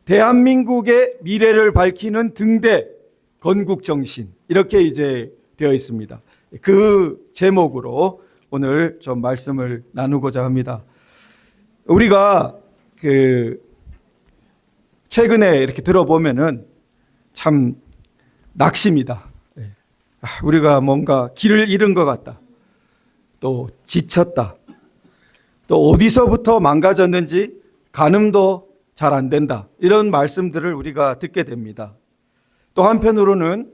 대한민국의 미래를 밝히는 등대 건국정신, 이렇게 이제 되어 있습니다. 그 제목으로 오늘 좀 말씀을 나누고자 합니다. 우리가 최근에 이렇게 들어보면은 참 낙심이다. 우리가 뭔가 길을 잃은 것 같다. 또 지쳤다. 또 어디서부터 망가졌는지 가늠도 잘 안 된다. 이런 말씀들을 우리가 듣게 됩니다. 또 한편으로는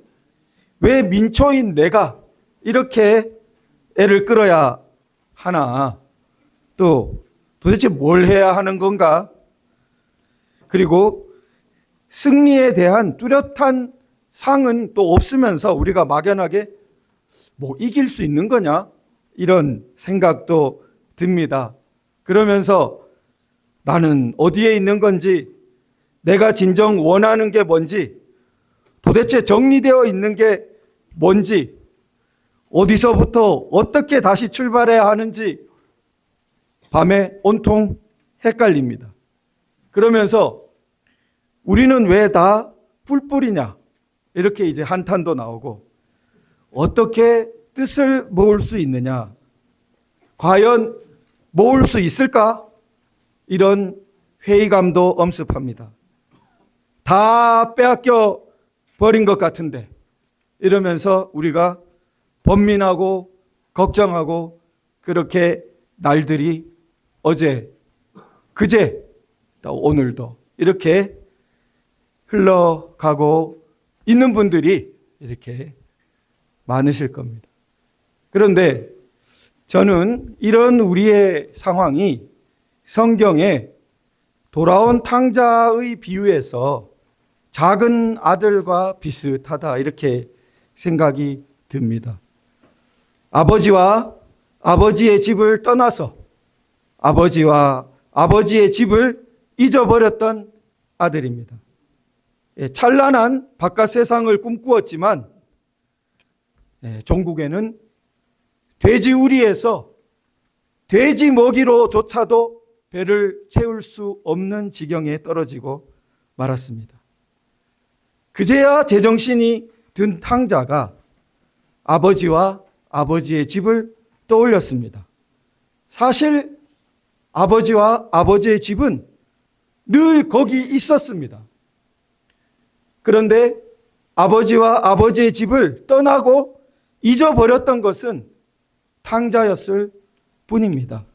왜 민초인 내가 이렇게 애를 끌어야 하나? 또 도대체 뭘 해야 하는 건가? 그리고 승리에 대한 뚜렷한 상은 또 없으면서 우리가 막연하게 뭐 이길 수 있는 거냐? 이런 생각도 듭니다. 그러면서 나는 어디에 있는 건지, 내가 진정 원하는 게 뭔지, 도대체 정리되어 있는 게 뭔지, 어디서부터 어떻게 다시 출발해야 하는지 밤에 온통 헷갈립니다. 그러면서 우리는 왜 다 뿔뿔이냐? 이렇게 이제 한탄도 나오고, 어떻게 뜻을 모을 수 있느냐? 과연 모을 수 있을까? 이런 회의감도 엄습합니다. 다 빼앗겨 버린 것 같은데, 이러면서 우리가 번민하고 걱정하고, 그렇게 날들이 어제, 그제, 또 오늘도 이렇게 흘러가고 있는 분들이 이렇게 많으실 겁니다. 그런데 저는 이런 우리의 상황이 성경에 돌아온 탕자의 비유에서 작은 아들과 비슷하다, 이렇게 생각이 듭니다. 아버지와 아버지의 집을 떠나서 아버지와 아버지의 집을 잊어버렸던 아들입니다. 찬란한 바깥 세상을 꿈꾸었지만 종국에는 돼지우리에서 돼지 먹이로조차도 배를 채울 수 없는 지경에 떨어지고 말았습니다. 그제야 제정신이 든 탕자가 아버지와 아버지의 집을 떠올렸습니다. 사실 아버지와 아버지의 집은 늘 거기 있었습니다. 그런데 아버지와 아버지의 집을 떠나고 잊어버렸던 것은 탕자였을 뿐입니다.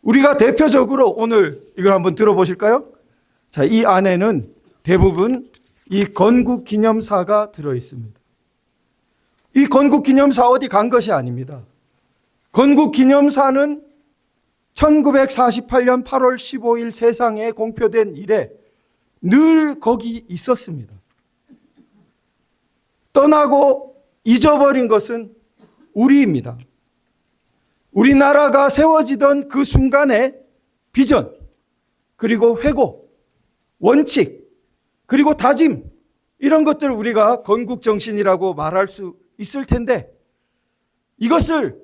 우리가 대표적으로 오늘 이걸 한번 들어보실까요? 자, 이 안에는 대부분 이 건국기념사가 들어있습니다. 이 건국기념사 어디 간 것이 아닙니다. 건국기념사는 1948년 8월 15일 세상에 공표된 이래 늘 거기 있었습니다. 떠나고 잊어버린 것은 우리입니다. 우리나라가 세워지던 그 순간의 비전, 그리고 회고, 원칙, 그리고 다짐, 이런 것들을 우리가 건국정신이라고 말할 수 있을 텐데 이것을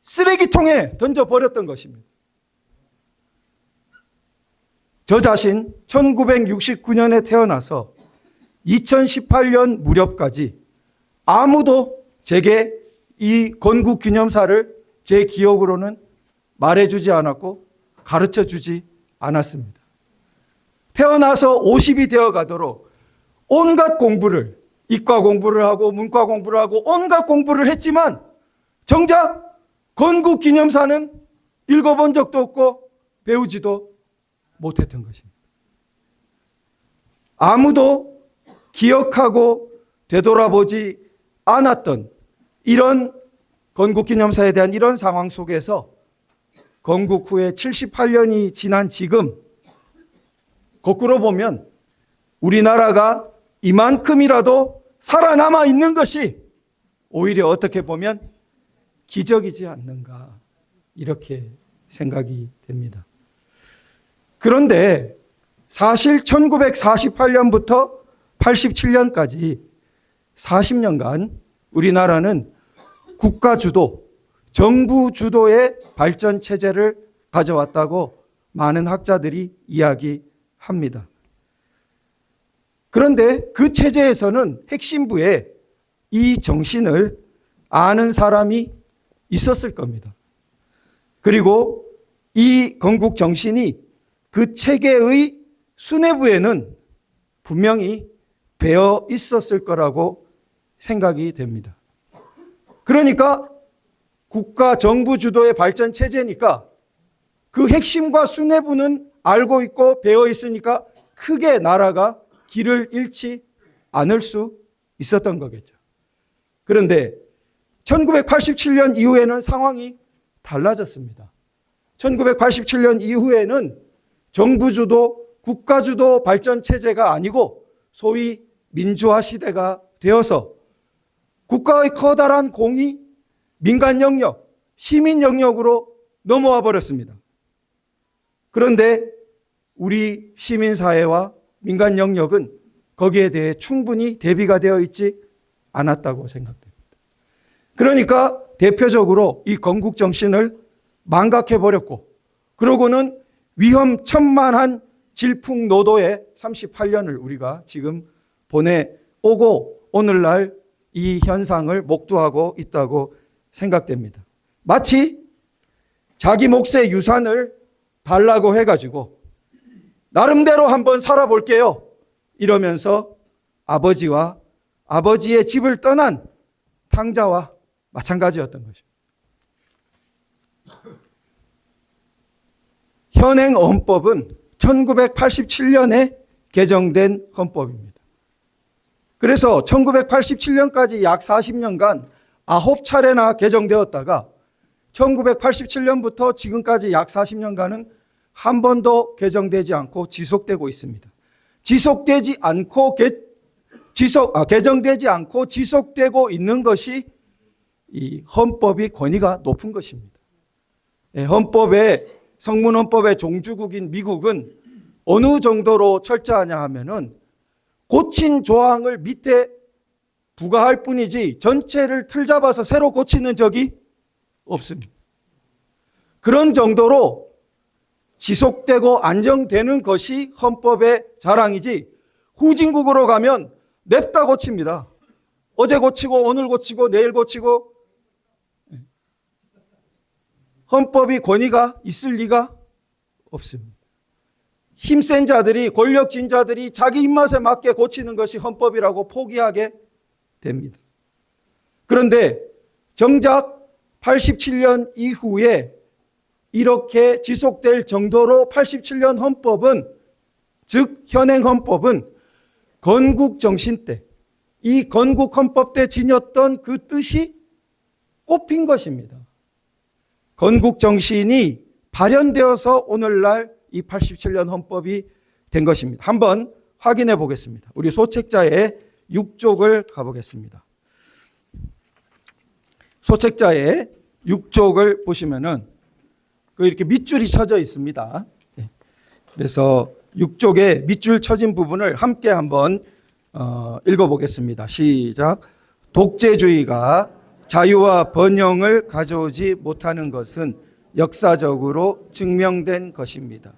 쓰레기통에 던져버렸던 것입니다. 저 자신 1969년에 태어나서 2018년 무렵까지 아무도 제게 이 건국기념사를 제 기억으로는 말해주지 않았고 가르쳐주지 않았습니다. 태어나서 50이 되어 가도록 온갖 공부를, 이과 공부를 하고 문과 공부를 하고 온갖 공부를 했지만 정작 건국기념사는 읽어본 적도 없고 배우지도 못했던 것입니다. 아무도 기억하고 되돌아보지 않았던 이런 건국기념사에 대한 이런 상황 속에서 건국 후에 78년이 지난 지금 거꾸로 보면 우리나라가 이만큼이라도 살아남아 있는 것이 오히려 어떻게 보면 기적이지 않는가, 이렇게 생각이 됩니다. 그런데 사실 1948년부터 87년까지 40년간 우리나라는 국가 주도, 정부 주도의 발전 체제를 가져왔다고 많은 학자들이 이야기합니다. 그런데 그 체제에서는 핵심부에 이 정신을 아는 사람이 있었을 겁니다. 그리고 이 건국 정신이 그 체계의 수뇌부에는 분명히 배어 있었을 거라고 생각이 됩니다. 그러니까 국가 정부 주도의 발전 체제니까 그 핵심과 수뇌부는 알고 있고 배어 있으니까 크게 나라가 길을 잃지 않을 수 있었던 거겠죠. 그런데 1987년 이후에는 상황이 달라졌습니다. 1987년 이후에는 정부 주도, 국가 주도 발전 체제가 아니고 소위 민주화 시대가 되어서 국가의 커다란 공이 민간 영역, 시민 영역으로 넘어와 버렸습니다. 그런데 우리 시민사회와 민간 영역은 거기에 대해 충분히 대비가 되어 있지 않았다고 생각됩니다. 그러니까 대표적으로 이 건국 정신을 망각해버렸고, 그러고는 위험천만한 질풍노도의 38년을 우리가 지금 보내오고 오늘날 이 현상을 목도하고 있다고 생각됩니다. 마치 자기 몫의 유산을 달라고 해가지고 나름대로 한번 살아볼게요 이러면서 아버지와 아버지의 집을 떠난 탕자와 마찬가지였던 것입니다. 현행 헌법은 1987년에 개정된 헌법입니다. 그래서 1987년까지 약 40년간 9차례나 개정되었다가 1987년부터 지금까지 약 40년간은 한 번도 개정되지 않고 지속되고 있습니다. 개정되지 않고 지속되고 있는 것이 이 헌법의 권위가 높은 것입니다. 성문헌법의 종주국인 미국은 어느 정도로 철저하냐 하면은 고친 조항을 밑에 부과할 뿐이지 전체를 틀잡아서 새로 고치는 적이 없습니다. 그런 정도로 지속되고 안정되는 것이 헌법의 자랑이지, 후진국으로 가면 냅다 고칩니다. 어제 고치고 오늘 고치고 내일 고치고, 헌법이 권위가 있을 리가 없습니다. 힘센 자들이, 권력진 자들이 자기 입맛에 맞게 고치는 것이 헌법이라고 포기하게 됩니다. 그런데 정작 87년 이후에 이렇게 지속될 정도로 87년 헌법은, 즉 현행 헌법은 건국 정신 때, 이 건국 헌법 때 지녔던 그 뜻이 꼽힌 것입니다. 건국 정신이 발현되어서 오늘날 이 87년 헌법이 된 것입니다. 한번 확인해 보겠습니다. 우리 소책자의 6쪽을 가보겠습니다. 소책자의 6쪽을 보시면은 이렇게 밑줄이 쳐져 있습니다. 그래서 6쪽에 밑줄 쳐진 부분을 함께 한번 읽어보겠습니다. 시작. 독재주의가 자유와 번영을 가져오지 못하는 것은 역사적으로 증명된 것입니다.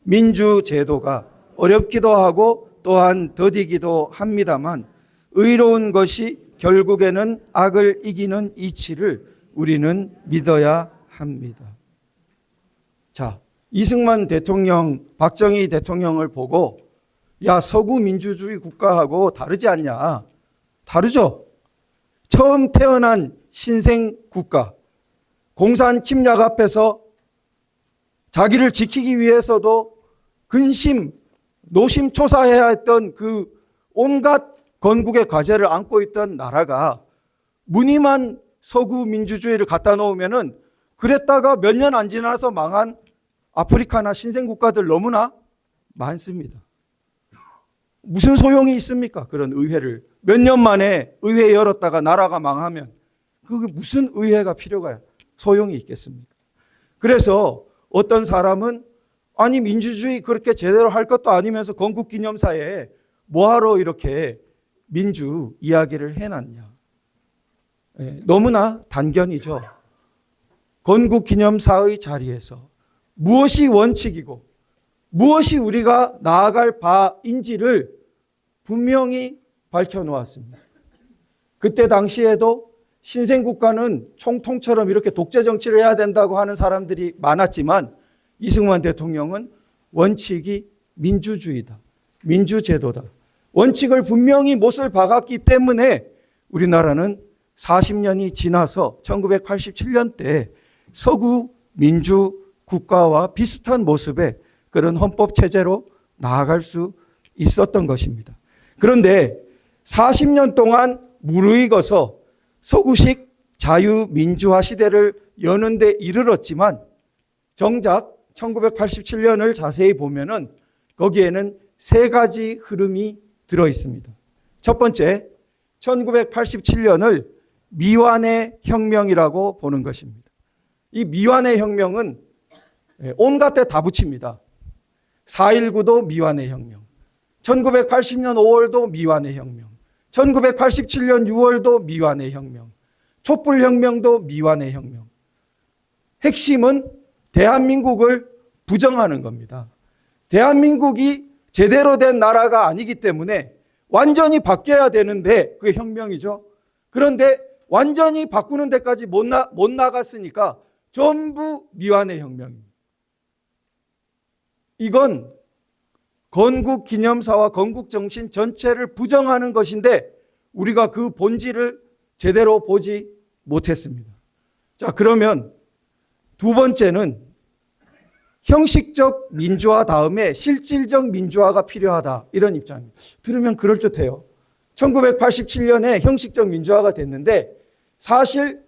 민주제도가 어렵기도 하고 또한 더디기도 합니다만 의로운 것이 결국에는 악을 이기는 이치를 우리는 믿어야 합니다. 자, 이승만 대통령, 박정희 대통령을 보고 야, 서구 민주주의 국가하고 다르지 않냐? 다르죠? 처음 태어난 신생 국가, 공산 침략 앞에서 자기를 지키기 위해서도 근심, 노심초사해야 했던 그 온갖 건국의 과제를 안고 있던 나라가 무늬만 서구 민주주의를 갖다 놓으면은 그랬다가 몇 년 안 지나서 망한 아프리카나 신생 국가들 너무나 많습니다. 무슨 소용이 있습니까? 그런 의회를 몇 년 만에 의회 열었다가 나라가 망하면 그게 무슨 의회가 필요가 소용이 있겠습니까? 그래서 어떤 사람은 아니 민주주의 그렇게 제대로 할 것도 아니면서 건국기념사에 뭐하러 이렇게 민주 이야기를 해놨냐. 너무나 단견이죠. 건국기념사의 자리에서 무엇이 원칙이고 무엇이 우리가 나아갈 바인지를 분명히 밝혀놓았습니다. 그때 당시에도 신생국가는 총통처럼 이렇게 독재 정치를 해야 된다고 하는 사람들이 많았지만 이승만 대통령은 원칙이 민주주의다, 민주제도다, 원칙을 분명히 못을 박았기 때문에 우리나라는 40년이 지나서 1987년대 서구 민주국가와 비슷한 모습의 그런 헌법체제로 나아갈 수 있었던 것입니다. 그런데 40년 동안 무르익어서 서구식 자유민주화 시대를 여는 데 이르렀지만 정작 1987년을 자세히 보면은 거기에는 세 가지 흐름이 들어 있습니다. 첫 번째, 1987년을 미완의 혁명이라고 보는 것입니다. 이 미완의 혁명은 온갖 데 다 붙입니다. 4.19도 미완의 혁명, 1980년 5월도 미완의 혁명, 1987년 6월도 미완의 혁명, 촛불혁명도 미완의 혁명. 핵심은 대한민국을 부정하는 겁니다. 대한민국이 제대로 된 나라가 아니기 때문에 완전히 바뀌어야 되는데 그게 혁명이죠. 그런데 완전히 바꾸는 데까지 못 나갔으니까 전부 미완의 혁명입니다. 이건 건국기념사와 건국정신 전체를 부정하는 것인데 우리가 그 본질을 제대로 보지 못했습니다. 자, 그러면 두 번째는 형식적 민주화 다음에 실질적 민주화가 필요하다, 이런 입장입니다. 들으면 그럴듯해요. 1987년에 형식적 민주화가 됐는데 사실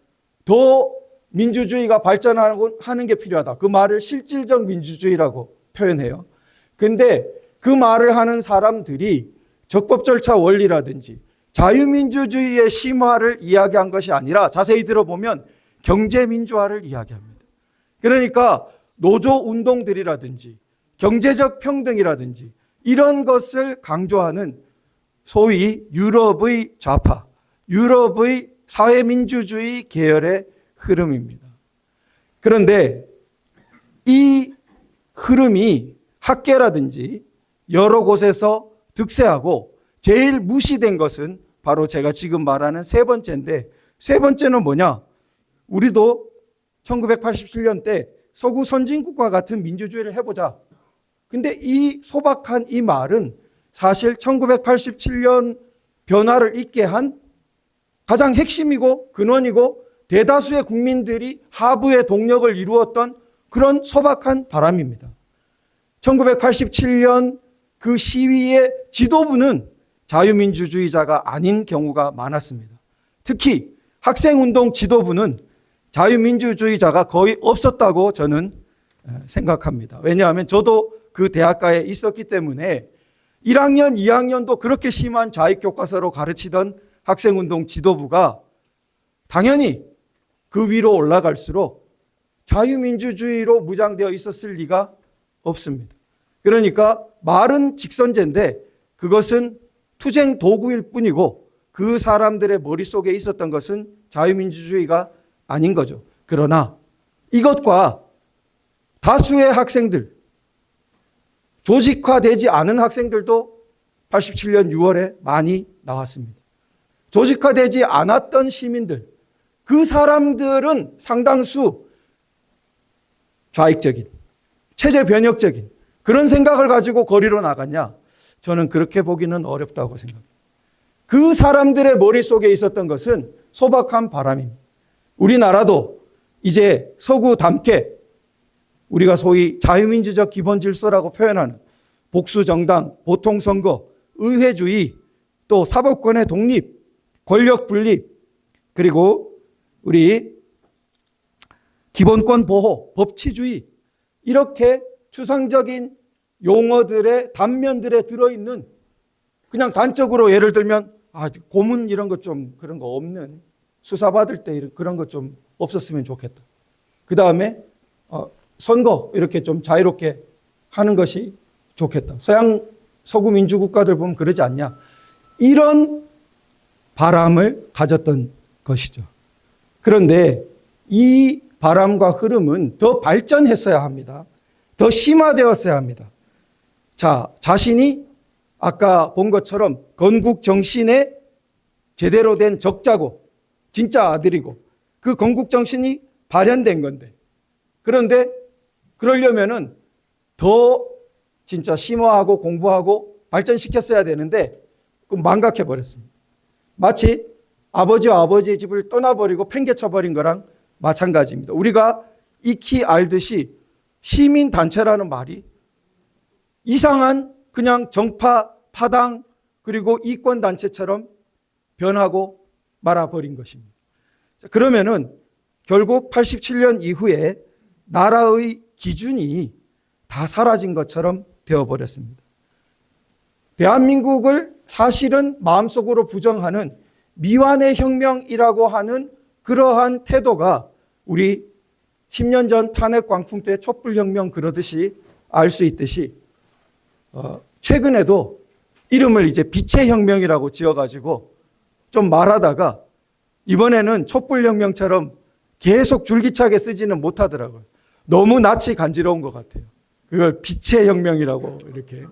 더 민주주의가 발전하는 게 필요하다. 그 말을 실질적 민주주의라고 표현해요. 근데 그 말을 하는 사람들이 적법 절차 원리라든지 자유민주주의의 심화를 이야기한 것이 아니라 자세히 들어보면 경제민주화를 이야기합니다. 그러니까 노조운동들이라든지 경제적 평등이라든지 이런 것을 강조하는 소위 유럽의 좌파, 유럽의 사회민주주의 계열의 흐름입니다. 그런데 이 흐름이 학계라든지 여러 곳에서 득세하고 제일 무시된 것은 바로 제가 지금 말하는 세 번째인데, 세 번째는 뭐냐? 우리도 1987년 때 서구 선진국과 같은 민주주의를 해보자. 근데 이 소박한 이 말은 사실 1987년 변화를 있게 한 가장 핵심이고 근원이고 대다수의 국민들이 하부의 동력을 이루었던 그런 소박한 바람입니다. 1987년 그 시위의 지도부는 자유민주주의자가 아닌 경우가 많았습니다. 특히 학생운동 지도부는 자유민주주의자가 거의 없었다고 저는 생각합니다. 왜냐하면 저도 그 대학가에 있었기 때문에 1학년, 2학년도 그렇게 심한 좌익교과서로 가르치던 학생운동 지도부가 당연히 그 위로 올라갈수록 자유민주주의로 무장되어 있었을 리가 없습니다. 그러니까 말은 직선제인데 그것은 투쟁 도구일 뿐이고 그 사람들의 머릿속에 있었던 것은 자유민주주의가 아닌 거죠. 그러나 이것과 다수의 학생들, 조직화되지 않은 학생들도 87년 6월에 많이 나왔습니다. 조직화되지 않았던 시민들, 그 사람들은 상당수 좌익적인, 체제 변혁적인 그런 생각을 가지고 거리로 나갔냐? 저는 그렇게 보기는 어렵다고 생각합니다. 그 사람들의 머릿속에 있었던 것은 소박한 바람입니다. 우리나라도 이제 서구답게 우리가 소위 자유민주적 기본 질서라고 표현하는 복수정당, 보통선거, 의회주의, 또 사법권의 독립, 권력 분립, 그리고 우리 기본권 보호, 법치주의, 이렇게 추상적인 용어들의 단면들에 들어있는, 그냥 단적으로 예를 들면 고문 이런 것 좀 그런 거 없는, 수사받을 때 그런 것 좀 없었으면 좋겠다. 그 다음에 선거 이렇게 좀 자유롭게 하는 것이 좋겠다. 서구 민주국가들 보면 그러지 않냐. 이런 바람을 가졌던 것이죠. 그런데 이 바람과 흐름은 더 발전했어야 합니다. 더 심화되었어야 합니다. 자, 자신이 아까 본 것처럼 건국 정신의 제대로 된 적자고 진짜 아들이고 그 건국 정신이 발현된 건데, 그런데 그러려면은 더 진짜 심화하고 공부하고 발전시켰어야 되는데 망각해 버렸습니다. 마치 아버지와 아버지의 집을 떠나버리고 팽개쳐버린 거랑 마찬가지입니다. 우리가 익히 알듯이 시민단체라는 말이 이상한 그냥 정파, 파당, 그리고 이권단체처럼 변하고 말아버린 것입니다. 그러면은 결국 87년 이후에 나라의 기준이 다 사라진 것처럼 되어버렸습니다. 대한민국을 사실은 마음속으로 부정하는 미완의 혁명이라고 하는 그러한 태도가 우리 10년 전 탄핵 광풍 때 촛불혁명 그러듯이 알 수 있듯이 최근에도 이름을 이제 빛의 혁명이라고 지어가지고 좀 말하다가 이번에는 촛불혁명처럼 계속 줄기차게 쓰지는 못하더라고요. 너무 낯이 간지러운 것 같아요. 그걸 빛의 혁명이라고 이렇게.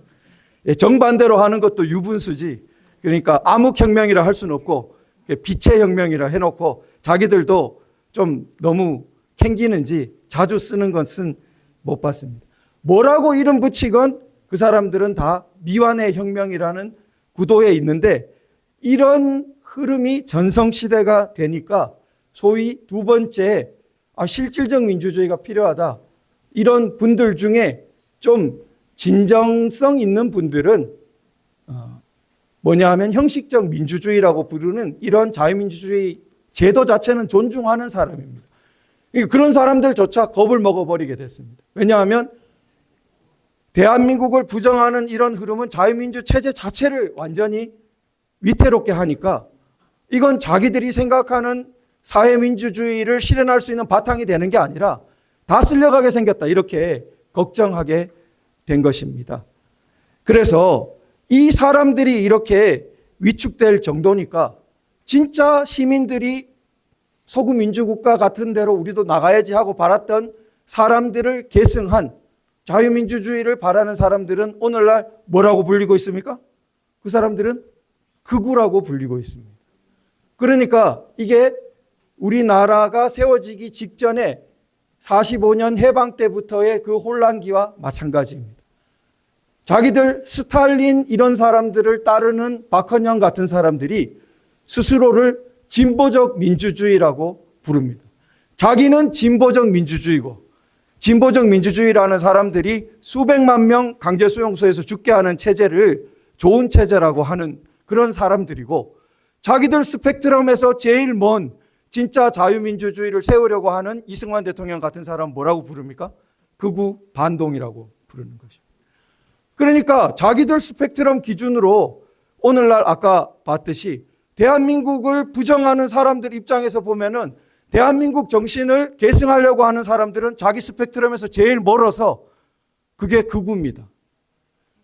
정반대로 하는 것도 유분수지. 그러니까 암흑혁명이라 할 수는 없고 빛의 혁명이라 해놓고 자기들도 좀 너무 캥기는지 자주 쓰는 것은 못 봤습니다. 뭐라고 이름 붙이건 그 사람들은 다 미완의 혁명이라는 구도에 있는데, 이런 흐름이 전성시대가 되니까 소위 두 번째 실질적 민주주의가 필요하다, 이런 분들 중에 좀 진정성 있는 분들은 뭐냐 하면 형식적 민주주의라고 부르는 이런 자유민주주의 제도 자체는 존중하는 사람입니다. 그런 사람들조차 겁을 먹어버리게 됐습니다. 왜냐하면 대한민국을 부정하는 이런 흐름은 자유민주 체제 자체를 완전히 위태롭게 하니까 이건 자기들이 생각하는 사회민주주의를 실현할 수 있는 바탕이 되는 게 아니라 다 쓸려가게 생겼다, 이렇게 걱정하게 된 것입니다. 그래서 이 사람들이 이렇게 위축될 정도니까 진짜 시민들이 서구 민주국가 같은 데로 우리도 나가야지 하고 바랐던 사람들을 계승한 자유민주주의를 바라는 사람들은 오늘날 뭐라고 불리고 있습니까? 그 사람들은 극우라고 불리고 있습니다. 그러니까 이게 우리나라가 세워지기 직전에 45년 해방 때부터의 그 혼란기와 마찬가지입니다. 자기들 스탈린 이런 사람들을 따르는 박헌영 같은 사람들이 스스로를 진보적 민주주의라고 부릅니다. 자기는 진보적 민주주의고, 진보적 민주주의라는 사람들이 수백만 명 강제수용소에서 죽게 하는 체제를 좋은 체제라고 하는 그런 사람들이고, 자기들 스펙트럼에서 제일 먼 진짜 자유민주주의를 세우려고 하는 이승만 대통령 같은 사람 뭐라고 부릅니까? 극우 반동이라고 부르는 것입니다. 그러니까 자기들 스펙트럼 기준으로 오늘날 아까 봤듯이 대한민국을 부정하는 사람들 입장에서 보면은 대한민국 정신을 계승하려고 하는 사람들은 자기 스펙트럼에서 제일 멀어서 그게 극우입니다.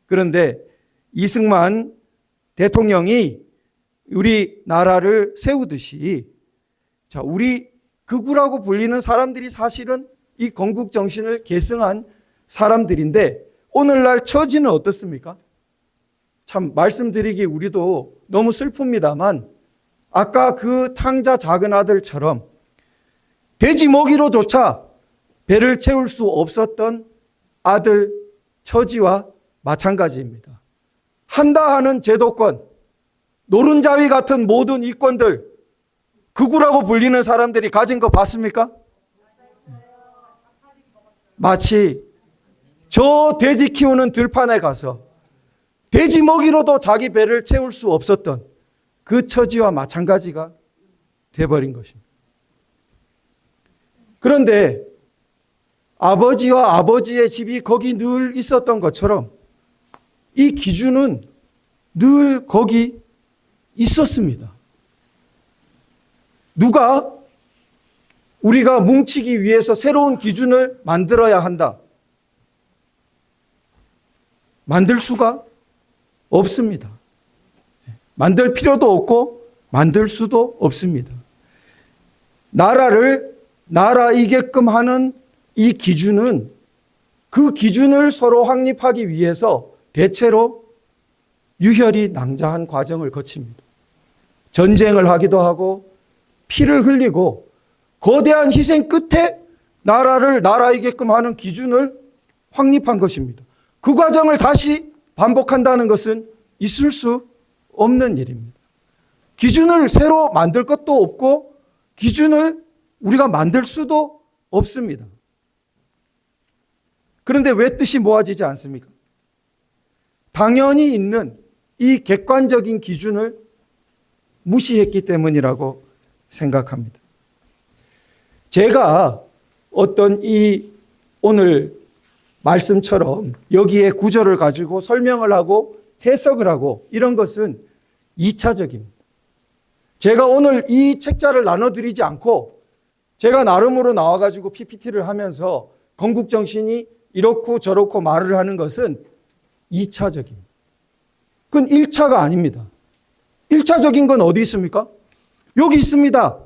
그런데 이승만 대통령이 우리나라를 세우듯이 우리 극우라고 불리는 사람들이 사실은 이 건국 정신을 계승한 사람들인데 오늘날 처지는 어떻습니까? 참 말씀드리기 우리도 너무 슬픕니다만 아까 그 탕자 작은 아들처럼 돼지 먹이로조차 배를 채울 수 없었던 아들 처지와 마찬가지입니다. 한다 하는 제도권, 노른자위 같은 모든 이권들, 극우라고 불리는 사람들이 가진 거 봤습니까? 마치 저 돼지 키우는 들판에 가서 돼지 먹이로도 자기 배를 채울 수 없었던 그 처지와 마찬가지가 돼버린 것입니다. 그런데 아버지와 아버지의 집이 거기 늘 있었던 것처럼 이 기준은 늘 거기 있었습니다. 누가 우리가 뭉치기 위해서 새로운 기준을 만들어야 한다. 만들 수가 없습니다. 만들 필요도 없고 만들 수도 없습니다. 나라를 나라이게끔 하는 이 기준은 그 기준을 서로 확립하기 위해서 대체로 유혈이 낭자한 과정을 거칩니다. 전쟁을 하기도 하고 피를 흘리고 거대한 희생 끝에 나라를 나라이게끔 하는 기준을 확립한 것입니다. 그 과정을 다시 반복한다는 것은 있을 수 없는 일입니다. 기준을 새로 만들 것도 없고 기준을 우리가 만들 수도 없습니다. 그런데 왜 뜻이 모아지지 않습니까? 당연히 있는 이 객관적인 기준을 무시했기 때문이라고 생각합니다. 제가 어떤 이 오늘 말씀처럼 여기에 구절을 가지고 설명을 하고 해석을 하고 이런 것은 2차적입니다. 제가 오늘 이 책자를 나눠드리지 않고 제가 나름으로 나와가지고 PPT를 하면서 건국정신이 이렇고 저렇고 말을 하는 것은 2차적입니다. 그건 1차가 아닙니다. 1차적인 건 어디 있습니까? 여기 있습니다.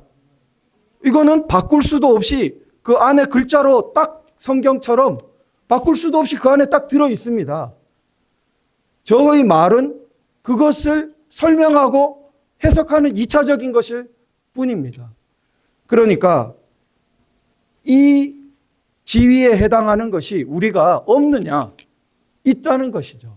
이거는 바꿀 수도 없이 그 안에 글자로 딱 성경처럼 바꿀 수도 없이 그 안에 딱 들어 있습니다. 저의 말은 그것을 설명하고 해석하는 2차적인 것일 뿐입니다. 그러니까 이 지위에 해당하는 것이 우리가 없느냐? 있다는 것이죠.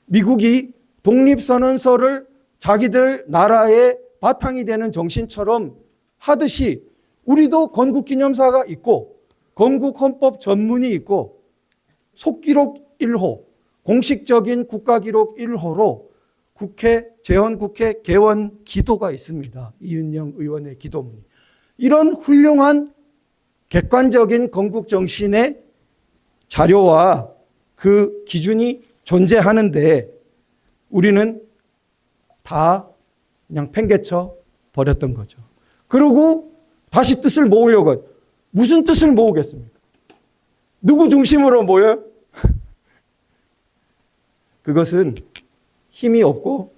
미국이 독립선언서를 자기들 나라의 바탕이 되는 정신처럼 하듯이 우리도 건국기념사가 있고 건국헌법 전문이 있고 속기록 1호, 공식적인 국가기록 1호로 국회, 재헌국회 개원 기도가 있습니다. 이은영 의원의 기도문이. 이런 훌륭한 객관적인 건국정신의 자료와 그 기준이 존재하는데 우리는 다 그냥 팽개쳐 버렸던 거죠. 그리고 다시 뜻을 모으려고 무슨 뜻을 모으겠습니까? 누구 중심으로 모여요? 그것은 힘이 없고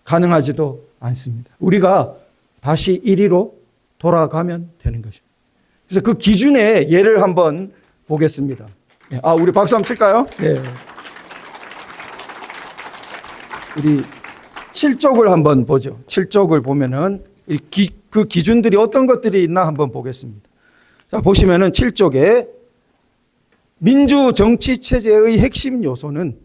가능하지도 않습니다. 우리가 다시 1위로 돌아가면 되는 것입니다. 그래서 그 기준의 예를 한번 보겠습니다. 우리 박수 한번 칠까요? 네. 우리 7쪽을 한번 보죠. 7쪽을 보면은 그 기준들이 어떤 것들이 있나 한번 보겠습니다. 자, 보시면은 7쪽에 민주 정치 체제의 핵심 요소는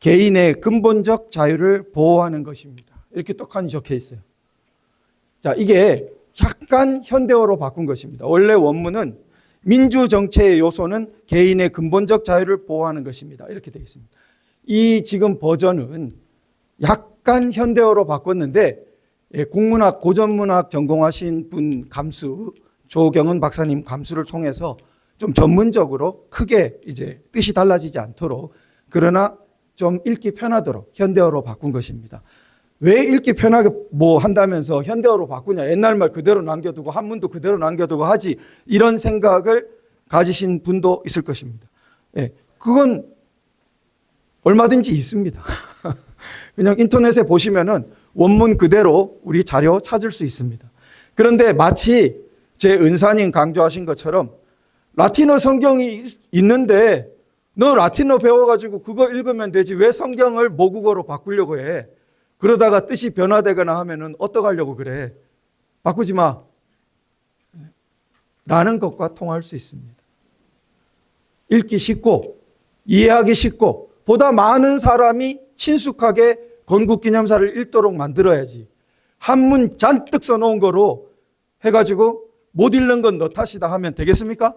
개인의 근본적 자유를 보호하는 것입니다. 이렇게 똑같이 적혀 있어요. 자, 이게 약간 현대어로 바꾼 것입니다. 원래 원문은 민주 정체의 요소는 개인의 근본적 자유를 보호하는 것입니다. 이렇게 되어 있습니다. 이 지금 버전은 약간 현대어로 바꿨는데 국문학, 고전문학 전공하신 분 감수, 조경은 박사님 감수를 통해서 좀 전문적으로 크게 이제 뜻이 달라지지 않도록 그러나 좀 읽기 편하도록 현대어로 바꾼 것입니다. 왜 읽기 편하게 뭐 한다면서 현대어로 바꾸냐? 옛날 말 그대로 남겨두고 한문도 그대로 남겨두고 하지 이런 생각을 가지신 분도 있을 것입니다. 그건 얼마든지 있습니다. 그냥 인터넷에 보시면은 원문 그대로 우리 자료 찾을 수 있습니다. 그런데 마치 제 은사님 강조하신 것처럼 라틴어 성경이 있는데 너 라틴어 배워가지고 그거 읽으면 되지 왜 성경을 모국어로 바꾸려고 해? 그러다가 뜻이 변화되거나 하면은 어떡하려고 그래? 바꾸지 마. 라는 것과 통할 수 있습니다. 읽기 쉽고 이해하기 쉽고 보다 많은 사람이 친숙하게 건국기념사를 읽도록 만들어야지. 한문 잔뜩 써놓은 거로 해가지고 못 읽는 건 너 탓이다 하면 되겠습니까?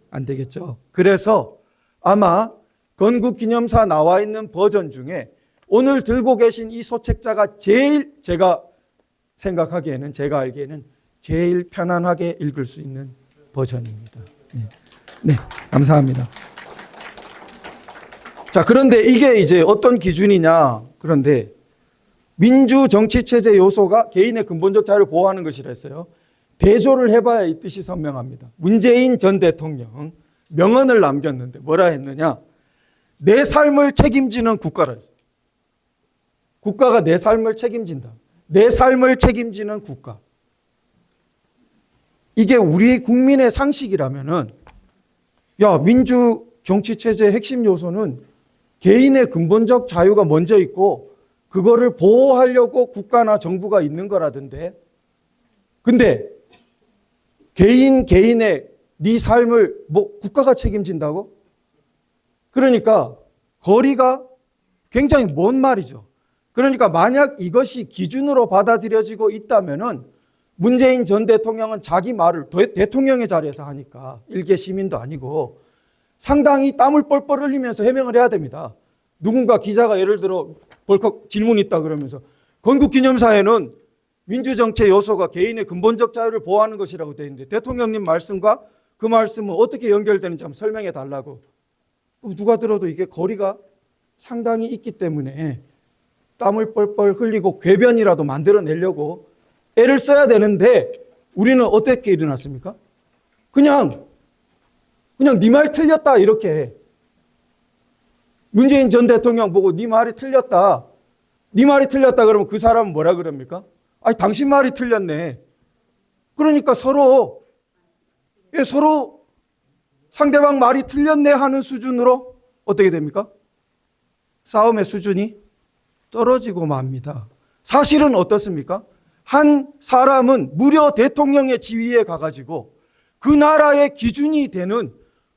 안 되겠죠. 그래서 아마 건국기념사 나와 있는 버전 중에 오늘 들고 계신 이 소책자가 제일 제가 생각하기에는 제가 알기에는 제일 편안하게 읽을 수 있는 버전입니다. 네, 감사합니다. 자, 그런데 이게 이제 어떤 기준이냐? 그런데 민주 정치 체제 요소가 개인의 근본적 자유를 보호하는 것이라 했어요. 대조를 해봐야 이 뜻이 선명합니다. 문재인 전 대통령 명언을 남겼는데 뭐라 했느냐? 내 삶을 책임지는 국가라. 국가가 내 삶을 책임진다. 내 삶을 책임지는 국가. 이게 우리 국민의 상식이라면은 야, 민주 정치 체제의 핵심 요소는 개인의 근본적 자유가 먼저 있고 그거를 보호하려고 국가나 정부가 있는 거라던데. 근데 개인의 네 삶을 뭐 국가가 책임진다고? 그러니까 거리가 굉장히 먼 말이죠. 그러니까 만약 이것이 기준으로 받아들여지고 있다면은 문재인 전 대통령은 자기 말을 대통령의 자리에서 하니까 일개 시민도 아니고 상당히 땀을 뻘뻘 흘리면서 해명을 해야 됩니다. 누군가 기자가 예를 들어 벌컥 질문이 있다 그러면서 건국기념사에는 민주정체 요소가 개인의 근본적 자유를 보호하는 것이라고 되어 있는데 대통령님 말씀과 그 말씀은 어떻게 연결되는지 한번 설명해 달라고. 누가 들어도 이게 거리가 상당히 있기 때문에 땀을 뻘뻘 흘리고 궤변이라도 만들어내려고 애를 써야 되는데 우리는 어떻게 일어났습니까? 그냥 네 말 틀렸다 이렇게. 문재인 전 대통령 보고 네 말이 틀렸다. 네 말이 틀렸다 그러면 그 사람은 뭐라 그럽니까? 아니 당신 말이 틀렸네. 그러니까 서로 상대방 말이 틀렸네 하는 수준으로 어떻게 됩니까? 싸움의 수준이 떨어지고 맙니다. 사실은 어떻습니까? 한 사람은 무려 대통령의 지위에 가가지고 그 나라의 기준이 되는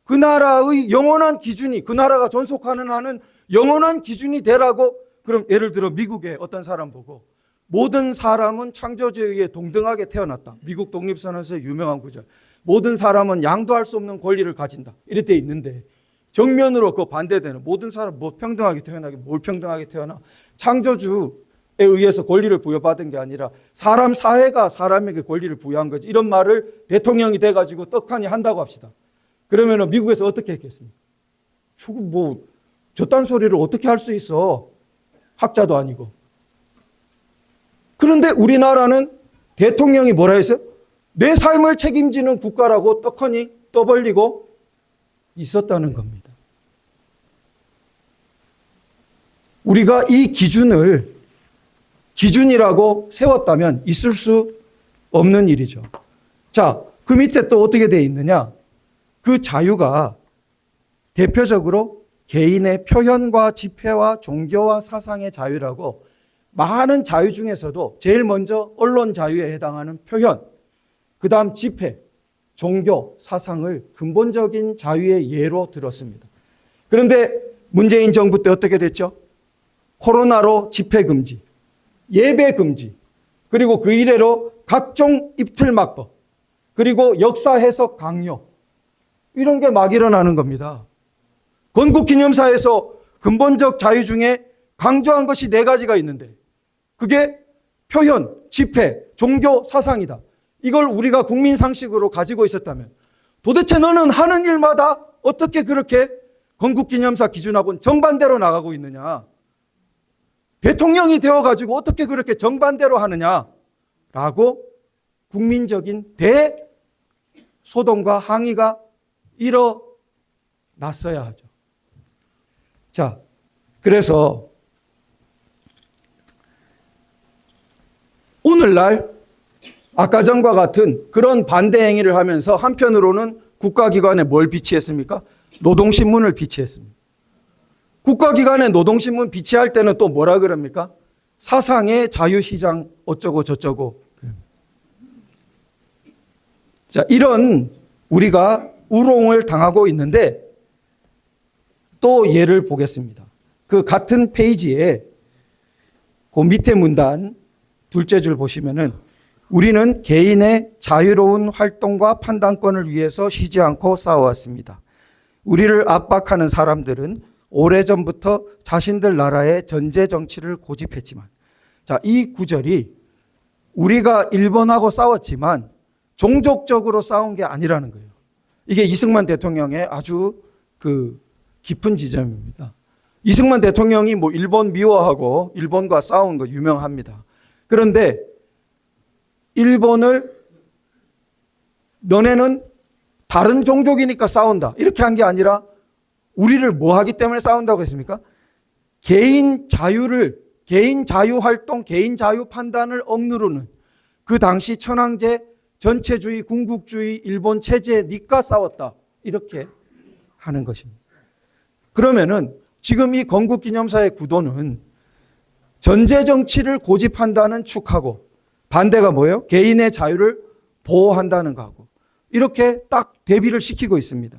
그 나라의 영원한 기준이 그 나라가 존속하는 한은 영원한 기준이 되라고. 그럼 예를 들어 미국의 어떤 사람 보고 모든 사람은 창조주의에 동등하게 태어났다. 미국 독립선언서의 유명한 구절. 모든 사람은 양도할 수 없는 권리를 가진다. 이렇게 돼 있는데 정면으로 그 반대되는 모든 사람 뭐 평등하게 태어나게 뭘 평등하게 태어나. 창조주에 의해서 권리를 부여받은 게 아니라 사람 사회가 사람에게 권리를 부여한 거지. 이런 말을 대통령이 돼가지고 떡하니 한다고 합시다. 그러면 미국에서 어떻게 했겠습니까? 뭐 저딴 소리를 어떻게 할 수 있어. 학자도 아니고. 그런데 우리나라는 대통령이 뭐라 했어요? 내 삶을 책임지는 국가라고 떡하니 떠벌리고 있었다는 겁니다. 우리가 이 기준이라고 세웠다면 있을 수 없는 일이죠. 자, 그 밑에 또 어떻게 되어 있느냐? 그 자유가 대표적으로 개인의 표현과 집회와 종교와 사상의 자유라고 많은 자유 중에서도 제일 먼저 언론 자유에 해당하는 표현, 그 다음 집회, 종교, 사상을 근본적인 자유의 예로 들었습니다. 그런데 문재인 정부 때 어떻게 됐죠? 코로나로 집회 금지, 예배 금지, 그리고 그 이래로 각종 입틀막법, 그리고 역사 해석 강요, 이런 게 막 일어나는 겁니다. 건국기념사에서 근본적 자유 중에 강조한 것이 4가지가 있는데 그게 표현, 집회, 종교, 사상이다. 이걸 우리가 국민 상식으로 가지고 있었다면 도대체 너는 하는 일마다 어떻게 그렇게 건국기념사 기준하고는 정반대로 나가고 있느냐. 대통령이 되어가지고 어떻게 그렇게 정반대로 하느냐라고 국민적인 대소동과 항의가 일어났어야 하죠. 자, 그래서 오늘날 아까 전과 같은 그런 반대 행위를 하면서 한편으로는 국가기관에 뭘 비치했습니까? 노동신문을 비치했습니다. 국가기관에 노동신문 비치할 때는 또 뭐라 그럽니까? 사상의 자유시장 어쩌고 저쩌고. 자, 이런 우리가 우롱을 당하고 있는데 또 예를 보겠습니다. 그 같은 페이지에 그 밑에 문단 둘째 줄 보시면은 우리는 개인의 자유로운 활동과 판단권을 위해서 쉬지 않고 싸워왔습니다. 우리를 압박하는 사람들은 오래전부터 자신들 나라의 전제 정치를 고집했지만, 자, 이 구절이 우리가 일본하고 싸웠지만 종족적으로 싸운 게 아니라는 거예요. 이게 이승만 대통령의 아주 깊은 지점입니다. 이승만 대통령이 뭐 일본 미워하고 일본과 싸운 거 유명합니다. 그런데 일본을 너네는 다른 종족이니까 싸운다 이렇게 한 게 아니라 우리를 뭐 하기 때문에 싸운다고 했습니까? 개인 자유 활동, 개인 자유 판단을 억누르는 그 당시 천황제 전체주의, 군국주의, 일본 체제니까 싸웠다 이렇게 하는 것입니다. 그러면은 지금 이 건국기념사의 구도는 전제 정치를 고집한다는 축하고 반대가 뭐예요? 개인의 자유를 보호한다는 거하고 이렇게 딱 대비를 시키고 있습니다.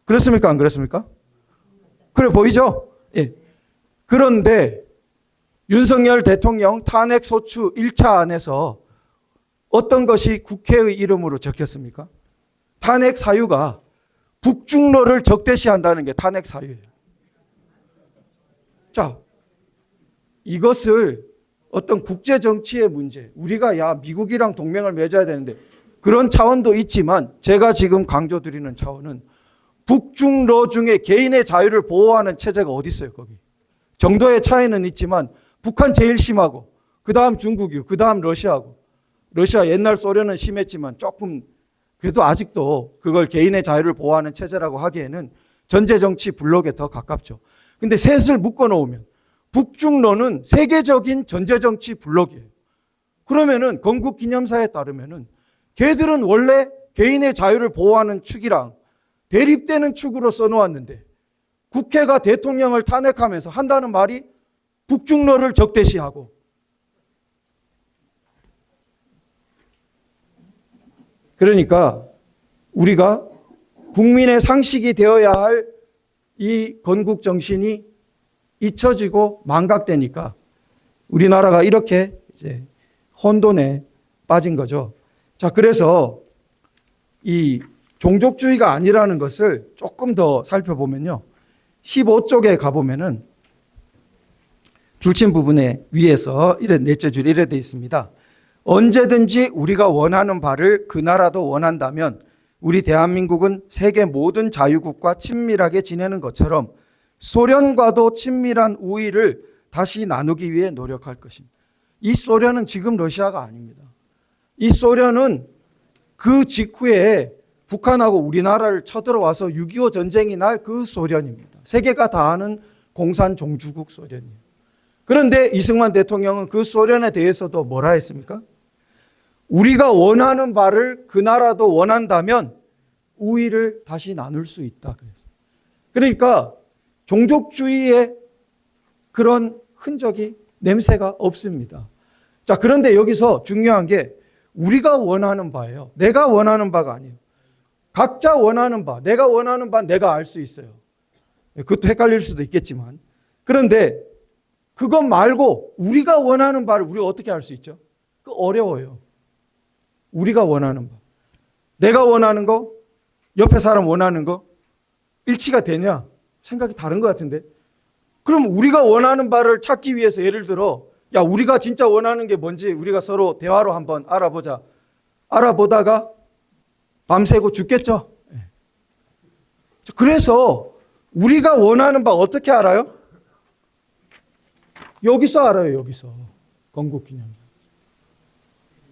그렇습니까? 안 그렇습니까? 그래 보이죠? 예. 그런데 윤석열 대통령 탄핵 소추 1차 안에서 어떤 것이 국회의 이름으로 적혔습니까? 탄핵 사유가 북중로를 적대시한다는 게 탄핵 사유예요. 자, 이것을 어떤 국제 정치의 문제, 우리가 미국이랑 동맹을 맺어야 되는데 그런 차원도 있지만 제가 지금 강조드리는 차원은 북중러 중에 개인의 자유를 보호하는 체제가 어디 있어요, 거기. 정도의 차이는 있지만 북한 제일 심하고 그다음 중국이고 그다음 러시아고 러시아 옛날 소련은 심했지만 조금 그래도 아직도 그걸 개인의 자유를 보호하는 체제라고 하기에는 전제정치 블록에 더 가깝죠. 근데 셋을 묶어놓으면 북중러는 세계적인 전제정치 블록이에요. 그러면은 건국기념사에 따르면은 걔들은 원래 개인의 자유를 보호하는 축이랑 대립되는 축으로 써놓았는데 국회가 대통령을 탄핵하면서 한다는 말이 북중러를 적대시하고 그러니까 우리가 국민의 상식이 되어야 할 이 건국 정신이 잊혀지고 망각되니까 우리나라가 이렇게 이제 혼돈에 빠진 거죠. 자, 그래서 이 종족주의가 아니라는 것을 조금 더 살펴보면요. 15쪽에 가보면은 줄친 부분에 위에서 넷째 줄 이래 되어 있습니다. 언제든지 우리가 원하는 바를 그 나라도 원한다면 우리 대한민국은 세계 모든 자유국과 친밀하게 지내는 것처럼 소련과도 친밀한 우위를 다시 나누기 위해 노력할 것입니다. 이 소련은 지금 러시아가 아닙니다. 이 소련은 그 직후에 북한하고 우리나라를 쳐들어와서 6.25 전쟁이 날 그 소련입니다. 세계가 다 아는 공산종주국 소련이에요. 그런데 이승만 대통령은 그 소련에 대해서도 뭐라 했습니까? 우리가 원하는 바를 그 나라도 원한다면 우위를 다시 나눌 수 있다. 그러니까 종족주의의 그런 흔적이 냄새가 없습니다. 자, 그런데 여기서 중요한 게 우리가 원하는 바예요. 내가 원하는 바가 아니에요. 각자 원하는 바, 내가 원하는 바 내가 알 수 있어요. 그것도 헷갈릴 수도 있겠지만 그런데 그것 말고 우리가 원하는 바를 우리가 어떻게 알 수 있죠? 그 어려워요. 우리가 원하는 바. 내가 원하는 거, 옆에 사람 원하는 거 일치가 되냐? 생각이 다른 것 같은데. 그럼 우리가 원하는 바를 찾기 위해서 예를 들어 야, 우리가 진짜 원하는 게 뭔지 우리가 서로 대화로 한번 알아보자. 알아보다가 밤새고 죽겠죠? 그래서 우리가 원하는 바 어떻게 알아요? 여기서 알아요, 여기서. 건국기념.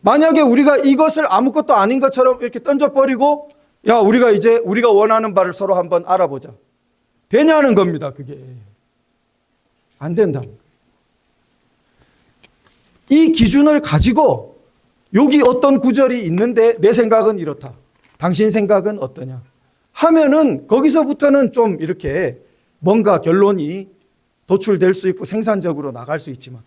만약에 우리가 이것을 아무것도 아닌 것처럼 이렇게 던져버리고 야, 우리가 원하는 바를 서로 한번 알아보자. 되냐는 겁니다, 그게. 안 된다는 거예요. 이 기준을 가지고 여기 어떤 구절이 있는데 내 생각은 이렇다. 당신 생각은 어떠냐? 하면은 거기서부터는 좀 이렇게 뭔가 결론이 도출될 수 있고 생산적으로 나갈 수 있지만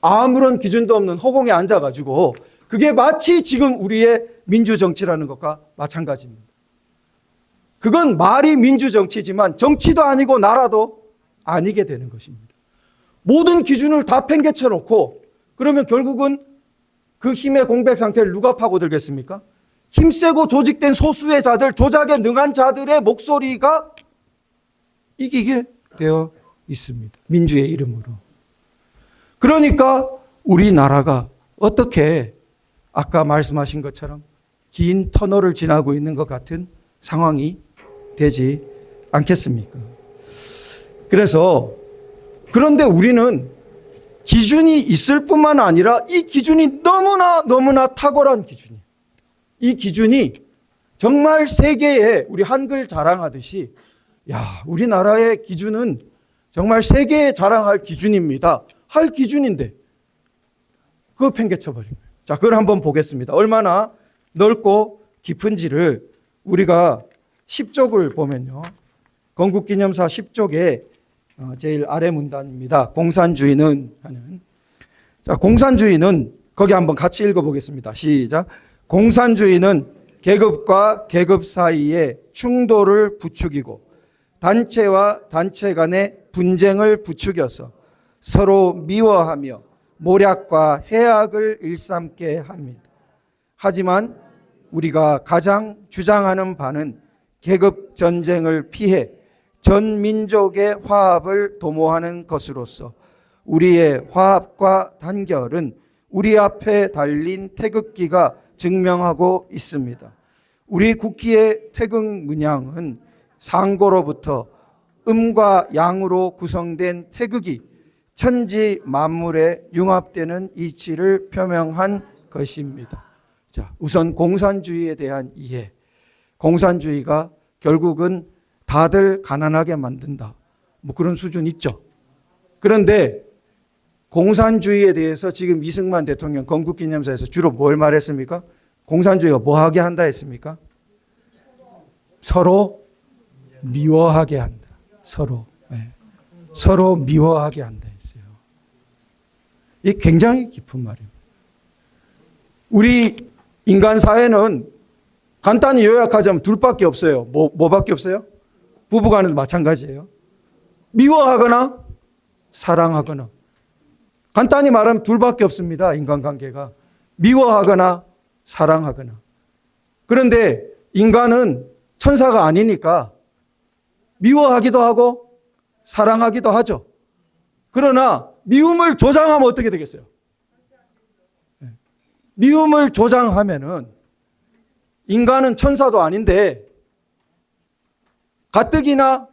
아무런 기준도 없는 허공에 앉아가지고 그게 마치 지금 우리의 민주정치라는 것과 마찬가지입니다. 그건 말이 민주정치지만 정치도 아니고 나라도 아니게 되는 것입니다. 모든 기준을 다 팽개쳐 놓고 그러면 결국은 그 힘의 공백 상태를 누가 파고들겠습니까? 힘세고 조직된 소수의 자들, 조작에 능한 자들의 목소리가 이기게 되어 있습니다. 민주의 이름으로. 그러니까 우리나라가 어떻게 아까 말씀하신 것처럼 긴 터널을 지나고 있는 것 같은 상황이 되지 않겠습니까? 그래서 그런데 우리는 기준이 있을 뿐만 아니라 이 기준이 너무나 탁월한 기준이에요. 이 기준이 정말 세계에 우리 한글 자랑하듯이 야, 우리나라의 기준은 정말 세계에 자랑할 기준입니다. 할 기준인데 그거 팽개쳐버린 거예요. 자, 그걸 한번 보겠습니다. 얼마나 넓고 깊은지를 우리가 10쪽을 보면요. 건국기념사 10쪽에 제일 아래 문단입니다. 공산주의는 하는. 자, 공산주의는 거기 한번 같이 읽어보겠습니다. 시작. 공산주의는 계급과 계급 사이에 충돌을 부추기고 단체와 단체 간의 분쟁을 부추겨서 서로 미워하며 모략과 해악을 일삼게 합니다. 하지만 우리가 가장 주장하는 바는 계급 전쟁을 피해 전 민족의 화합을 도모하는 것으로서 우리의 화합과 단결은 우리 앞에 달린 태극기가 증명하고 있습니다. 우리 국기의 태극 문양은 상고로부터 음과 양으로 구성된 태극이 천지 만물에 융합되는 이치를 표명한 것입니다. 자, 우선 공산주의에 대한 이해. 공산주의가 결국은 다들 가난하게 만든다. 뭐 그런 수준 있죠. 그런데 공산주의에 대해서 지금 이승만 대통령 건국기념사에서 주로 뭘 말했습니까? 공산주의가 뭐 하게 한다 했습니까? 서로 미워하게 한다. 서로. 네. 서로 미워하게 한다 했어요. 이게 굉장히 깊은 말입니다. 우리 인간 사회는 간단히 요약하자면 둘밖에 없어요. 뭐밖에 없어요? 부부간은 마찬가지예요. 미워하거나 사랑하거나. 간단히 말하면 둘밖에 없습니다. 인간관계가. 미워하거나 사랑하거나. 그런데 인간은 천사가 아니니까 미워하기도 하고 사랑하기도 하죠. 그러나 미움을 조장하면 어떻게 되겠어요? 미움을 조장하면은 인간은 천사도 아닌데 가뜩이나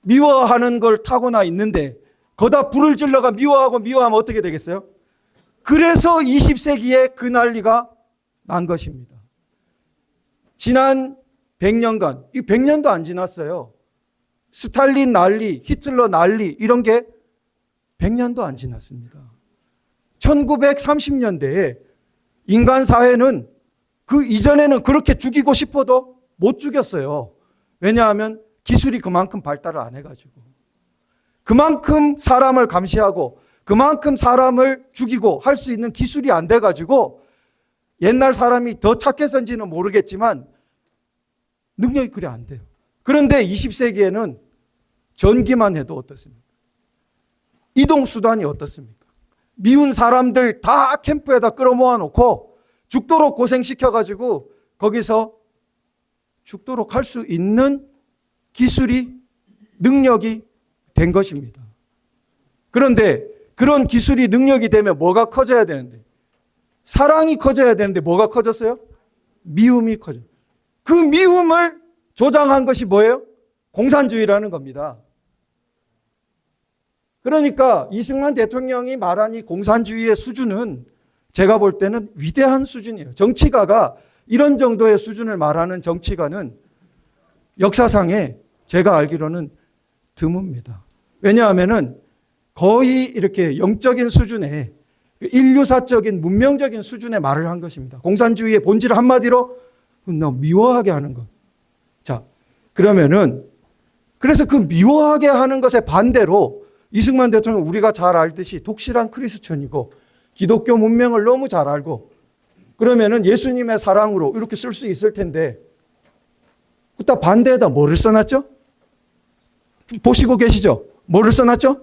미워하는 걸 타고나 있는데 거기다 불을 질러가 미워하면 어떻게 되겠어요? 그래서 20세기에 그 난리가 난 것입니다. 지난 100년간, 이 100년도 안 지났어요. 스탈린 난리, 히틀러 난리 이런 게 100년도 안 지났습니다. 1930년대에 인간 사회는 그 이전에는 그렇게 죽이고 싶어도 못 죽였어요. 왜냐하면 기술이 그만큼 발달을 안 해가지고. 그만큼 사람을 감시하고 그만큼 사람을 죽이고 할 수 있는 기술이 안 돼가지고 옛날 사람이 더 착해서인지는 모르겠지만 능력이 그래 안 돼요. 그런데 20세기에는 전기만 해도 어떻습니까? 이동수단이 어떻습니까? 미운 사람들 다 캠프에다 끌어모아 놓고 죽도록 고생시켜가지고 거기서 죽도록 할 수 있는 기술이, 능력이 된 것입니다. 그런데 그런 기술이, 능력이 되면 뭐가 커져야 되는데? 사랑이 커져야 되는데 뭐가 커졌어요? 미움이 커져. 그 미움을 조장한 것이 뭐예요? 공산주의라는 겁니다. 그러니까 이승만 대통령이 말한 이 공산주의의 수준은 제가 볼 때는 위대한 수준이에요. 정치가가 이런 정도의 수준을 말하는 정치가는 역사상에 제가 알기로는 드뭅니다. 왜냐하면은 거의 이렇게 영적인 수준의 인류사적인 문명적인 수준의 말을 한 것입니다. 공산주의의 본질을 한마디로 너무 미워하게 하는 것. 자, 그러면은 그래서 그 미워하게 하는 것에 반대로 이승만 대통령 우리가 잘 알듯이 독실한 크리스천이고 기독교 문명을 너무 잘 알고 그러면은 예수님의 사랑으로 이렇게 쓸 수 있을 텐데 그때 반대에다 뭐를 써놨죠? 보시고 계시죠? 뭐를 써놨죠?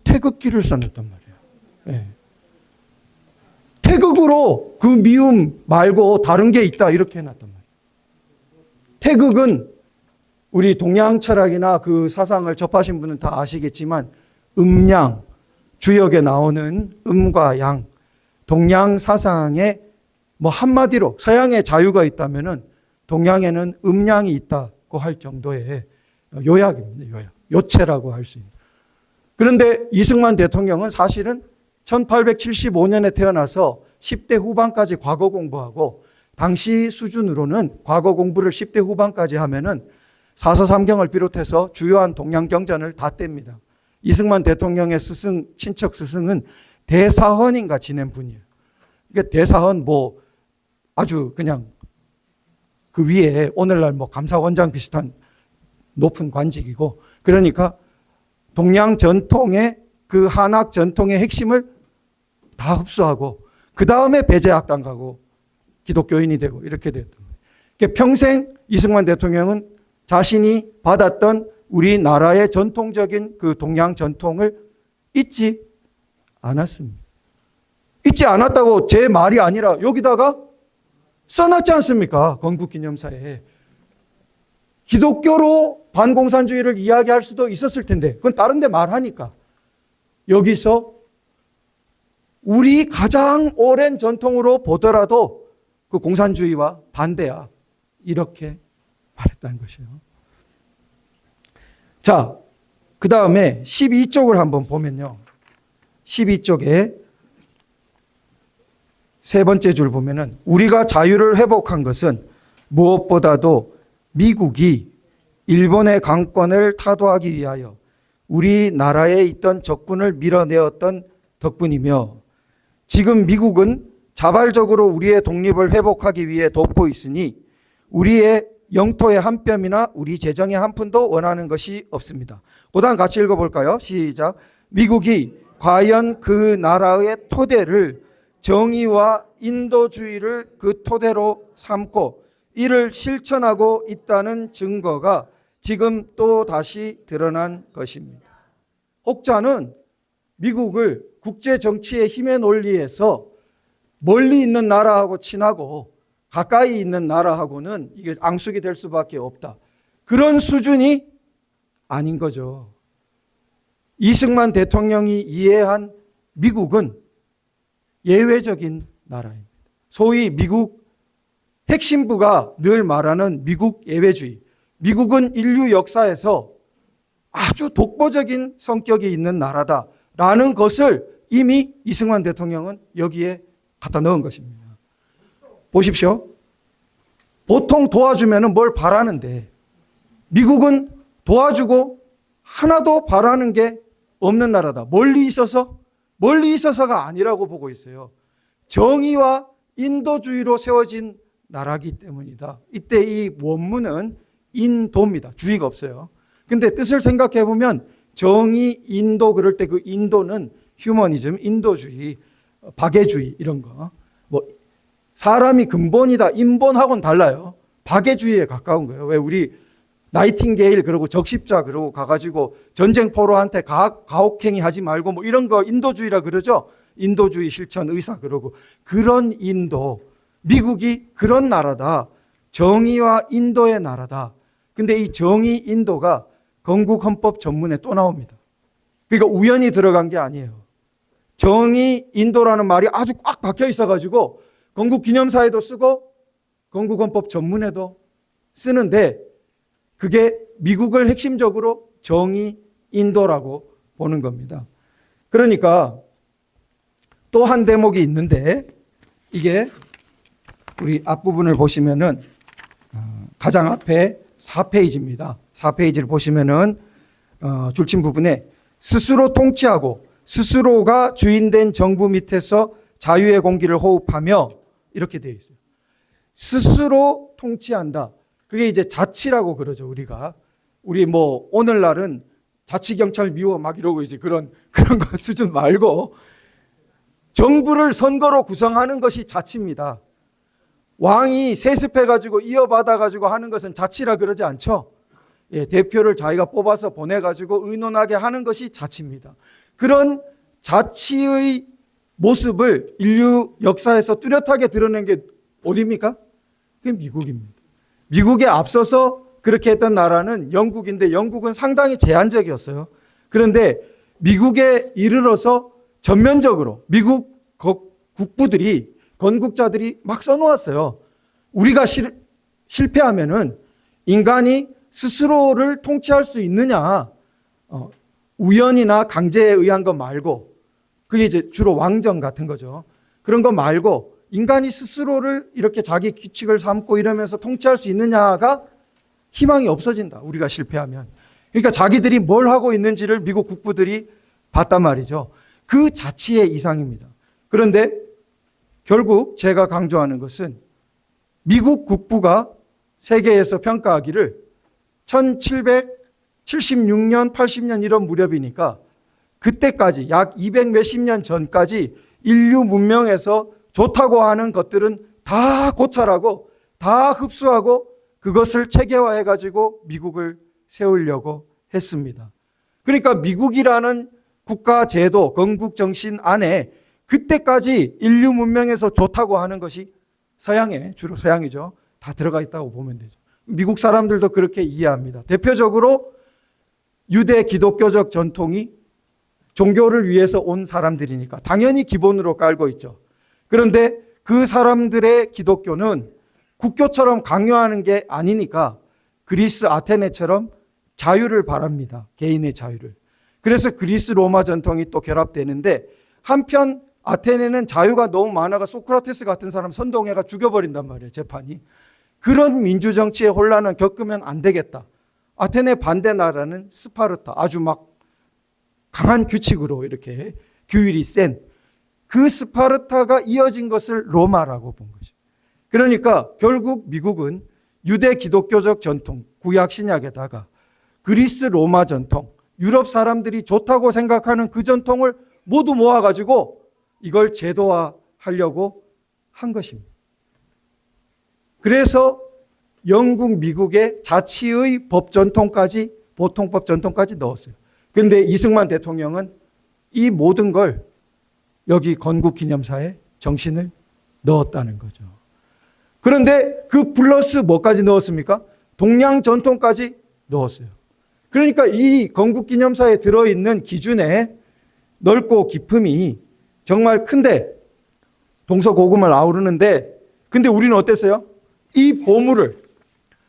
태극기를 써놨단 말이에요. 네. 태극으로 그 미움 말고 다른 게 있다 이렇게 해놨단 말이에요. 태극은 우리 동양 철학이나 그 사상을 접하신 분은 다 아시겠지만 음양, 주역에 나오는 음과 양, 동양 사상에 뭐 한마디로 서양의 자유가 있다면은 동양에는 음양이 있다고 할 정도의 요약입니다. 요약. 요체라고 할 수 있는. 그런데 이승만 대통령은 사실은 1875년에 태어나서 10대 후반까지 과거 공부하고 당시 수준으로는 과거 공부를 10대 후반까지 하면은 사서삼경을 비롯해서 주요한 동양 경전을 다 뗍니다. 이승만 대통령의 스승, 친척 스승은 대사헌인가 지낸 분이에요. 그러니까 대사헌 뭐 아주 그냥 그 위에 오늘날 뭐 감사원장 비슷한 높은 관직이고 그러니까 동양 전통의 그 한학 전통의 핵심을 다 흡수하고 그 다음에 배제학당 가고 기독교인이 되고 이렇게 됐던 거예요. 그러니까 평생 이승만 대통령은 자신이 받았던 우리나라의 전통적인 그 동양 전통을 잊지 않았습니다. 잊지 않았다고 제 말이 아니라 여기다가 써놨지 않습니까? 건국기념사에. 기독교로 반공산주의를 이야기할 수도 있었을 텐데 그건 다른 데 말하니까 여기서 우리 가장 오랜 전통으로 보더라도 그 공산주의와 반대야. 이렇게 말했다는 것이에요. 자, 그 다음에 12쪽을 한번 보면요. 12쪽에 세 번째 줄 보면은 우리가 자유를 회복한 것은 무엇보다도 미국이 일본의 강권을 타도하기 위하여 우리나라에 있던 적군을 밀어내었던 덕분이며 지금 미국은 자발적으로 우리의 독립을 회복하기 위해 돕고 있으니 우리의 영토의 한 뼘이나 우리 재정의 한 푼도 원하는 것이 없습니다. 그 다음 같이 읽어볼까요? 시작. 미국이 과연 그 나라의 토대를 정의와 인도주의를 그 토대로 삼고 이를 실천하고 있다는 증거가 지금 또 다시 드러난 것입니다. 혹자는 미국을 국제 정치의 힘의 논리에서 멀리 있는 나라하고 친하고 가까이 있는 나라하고는 이게 앙숙이 될 수밖에 없다. 그런 수준이 아닌 거죠. 이승만 대통령이 이해한 미국은 예외적인 나라입니다. 소위 미국 핵심부가 늘 말하는 미국 예외주의. 미국은 인류 역사에서 아주 독보적인 성격이 있는 나라다라는 것을 이미 이승만 대통령은 여기에 갖다 넣은 것입니다. 보십시오. 보통 도와주면 뭘 바라는데 미국은 도와주고 하나도 바라는 게 없는 나라다. 멀리 있어서가 아니라고 보고 있어요. 정의와 인도주의로 세워진 나라기 때문이다. 이때 이 원문은 인도입니다. 주의가 없어요. 근데 뜻을 생각해 보면 정의, 인도 그럴 때 그 인도는 휴머니즘, 인도주의, 박애주의 이런 거. 뭐 사람이 근본이다. 인본하고는 달라요. 박애주의에 가까운 거예요. 왜 우리 나이팅게일 그러고 적십자 그러고 가가지고 전쟁 포로한테 가혹행위 하지 말고 뭐 이런 거 인도주의라 그러죠. 인도주의 실천 의사 그러고 그런 인도. 미국이 그런 나라다. 정의와 인도의 나라다. 근데 이 정의 인도가 건국 헌법 전문에 또 나옵니다. 그러니까 우연히 들어간 게 아니에요. 정의 인도라는 말이 아주 꽉 박혀 있어가지고 건국 기념사에도 쓰고 건국 헌법 전문에도 쓰는데 그게 미국을 핵심적으로 정의 인도라고 보는 겁니다. 그러니까 또 한 대목이 있는데 이게 우리 앞부분을 보시면은 가장 앞에 4페이지입니다. 4페이지를 보시면은 줄침 부분에 스스로 통치하고 스스로가 주인된 정부 밑에서 자유의 공기를 호흡하며 이렇게 되어 있어요. 스스로 통치한다. 그게 이제 자치라고 그러죠, 우리가. 우리 뭐 오늘날은 자치경찰 미워 막 이러고 이제 그런 거 수준 말고 정부를 선거로 구성하는 것이 자치입니다. 왕이 세습해가지고 이어받아가지고 하는 것은 자치라 그러지 않죠. 예, 대표를 자기가 뽑아서 보내가지고 의논하게 하는 것이 자치입니다. 그런 자치의 모습을 인류 역사에서 뚜렷하게 드러낸 게 어디입니까? 그게 미국입니다. 미국에 앞서서 그렇게 했던 나라는 영국인데 영국은 상당히 제한적이었어요. 그런데 미국에 이르러서 전면적으로 미국 국부들이 건국자들이 막 써놓았어요. 우리가 실패하면은 인간이 스스로를 통치할 수 있느냐? 우연이나 강제에 의한 것 말고 그게 이제 주로 왕정 같은 거죠. 그런 거 말고 인간이 스스로를 이렇게 자기 규칙을 삼고 이러면서 통치할 수 있느냐가 희망이 없어진다. 우리가 실패하면. 그러니까 자기들이 뭘 하고 있는지를 미국 국부들이 봤단 말이죠. 그 자치의 이상입니다. 그런데 결국 제가 강조하는 것은 미국 국부가 세계에서 평가하기를 76년, 80년 이런 무렵이니까 그때까지 약 200 몇십 년 전까지 인류 문명에서 좋다고 하는 것들은 다 고찰하고 다 흡수하고 그것을 체계화해가지고 미국을 세우려고 했습니다. 그러니까 미국이라는 국가 제도, 건국 정신 안에 그때까지 인류 문명에서 좋다고 하는 것이 서양에, 주로 서양이죠, 다 들어가 있다고 보면 되죠. 미국 사람들도 그렇게 이해합니다. 대표적으로 유대 기독교적 전통이 종교를 위해서 온 사람들이니까 당연히 기본으로 깔고 있죠. 그런데 그 사람들의 기독교는 국교처럼 강요하는 게 아니니까 그리스 아테네처럼 자유를 바랍니다. 개인의 자유를. 그래서 그리스 로마 전통이 또 결합되는데, 한편 아테네는 자유가 너무 많아가 소크라테스 같은 사람 선동해가 죽여버린단 말이에요, 재판이. 그런 민주정치의 혼란을 겪으면 안 되겠다. 아테네 반대 나라는 스파르타, 아주 막 강한 규칙으로 이렇게 규율이 센 그 스파르타가 이어진 것을 로마라고 본 거죠. 그러니까 결국 미국은 유대 기독교적 전통, 구약 신약에다가 그리스 로마 전통, 유럽 사람들이 좋다고 생각하는 그 전통을 모두 모아가지고 이걸 제도화하려고 한 것입니다. 그래서 영국, 미국의 자치의 법 전통까지, 보통법 전통까지 넣었어요. 그런데 이승만 대통령은 이 모든 걸 여기 건국기념사에 정신을 넣었다는 거죠. 그런데 그 플러스 뭐까지 넣었습니까? 동양 전통까지 넣었어요. 그러니까 이 건국기념사에 들어있는 기준의 넓고 깊음이 정말 큰데, 동서고금을 아우르는데, 근데 우리는 어땠어요? 이 보물을,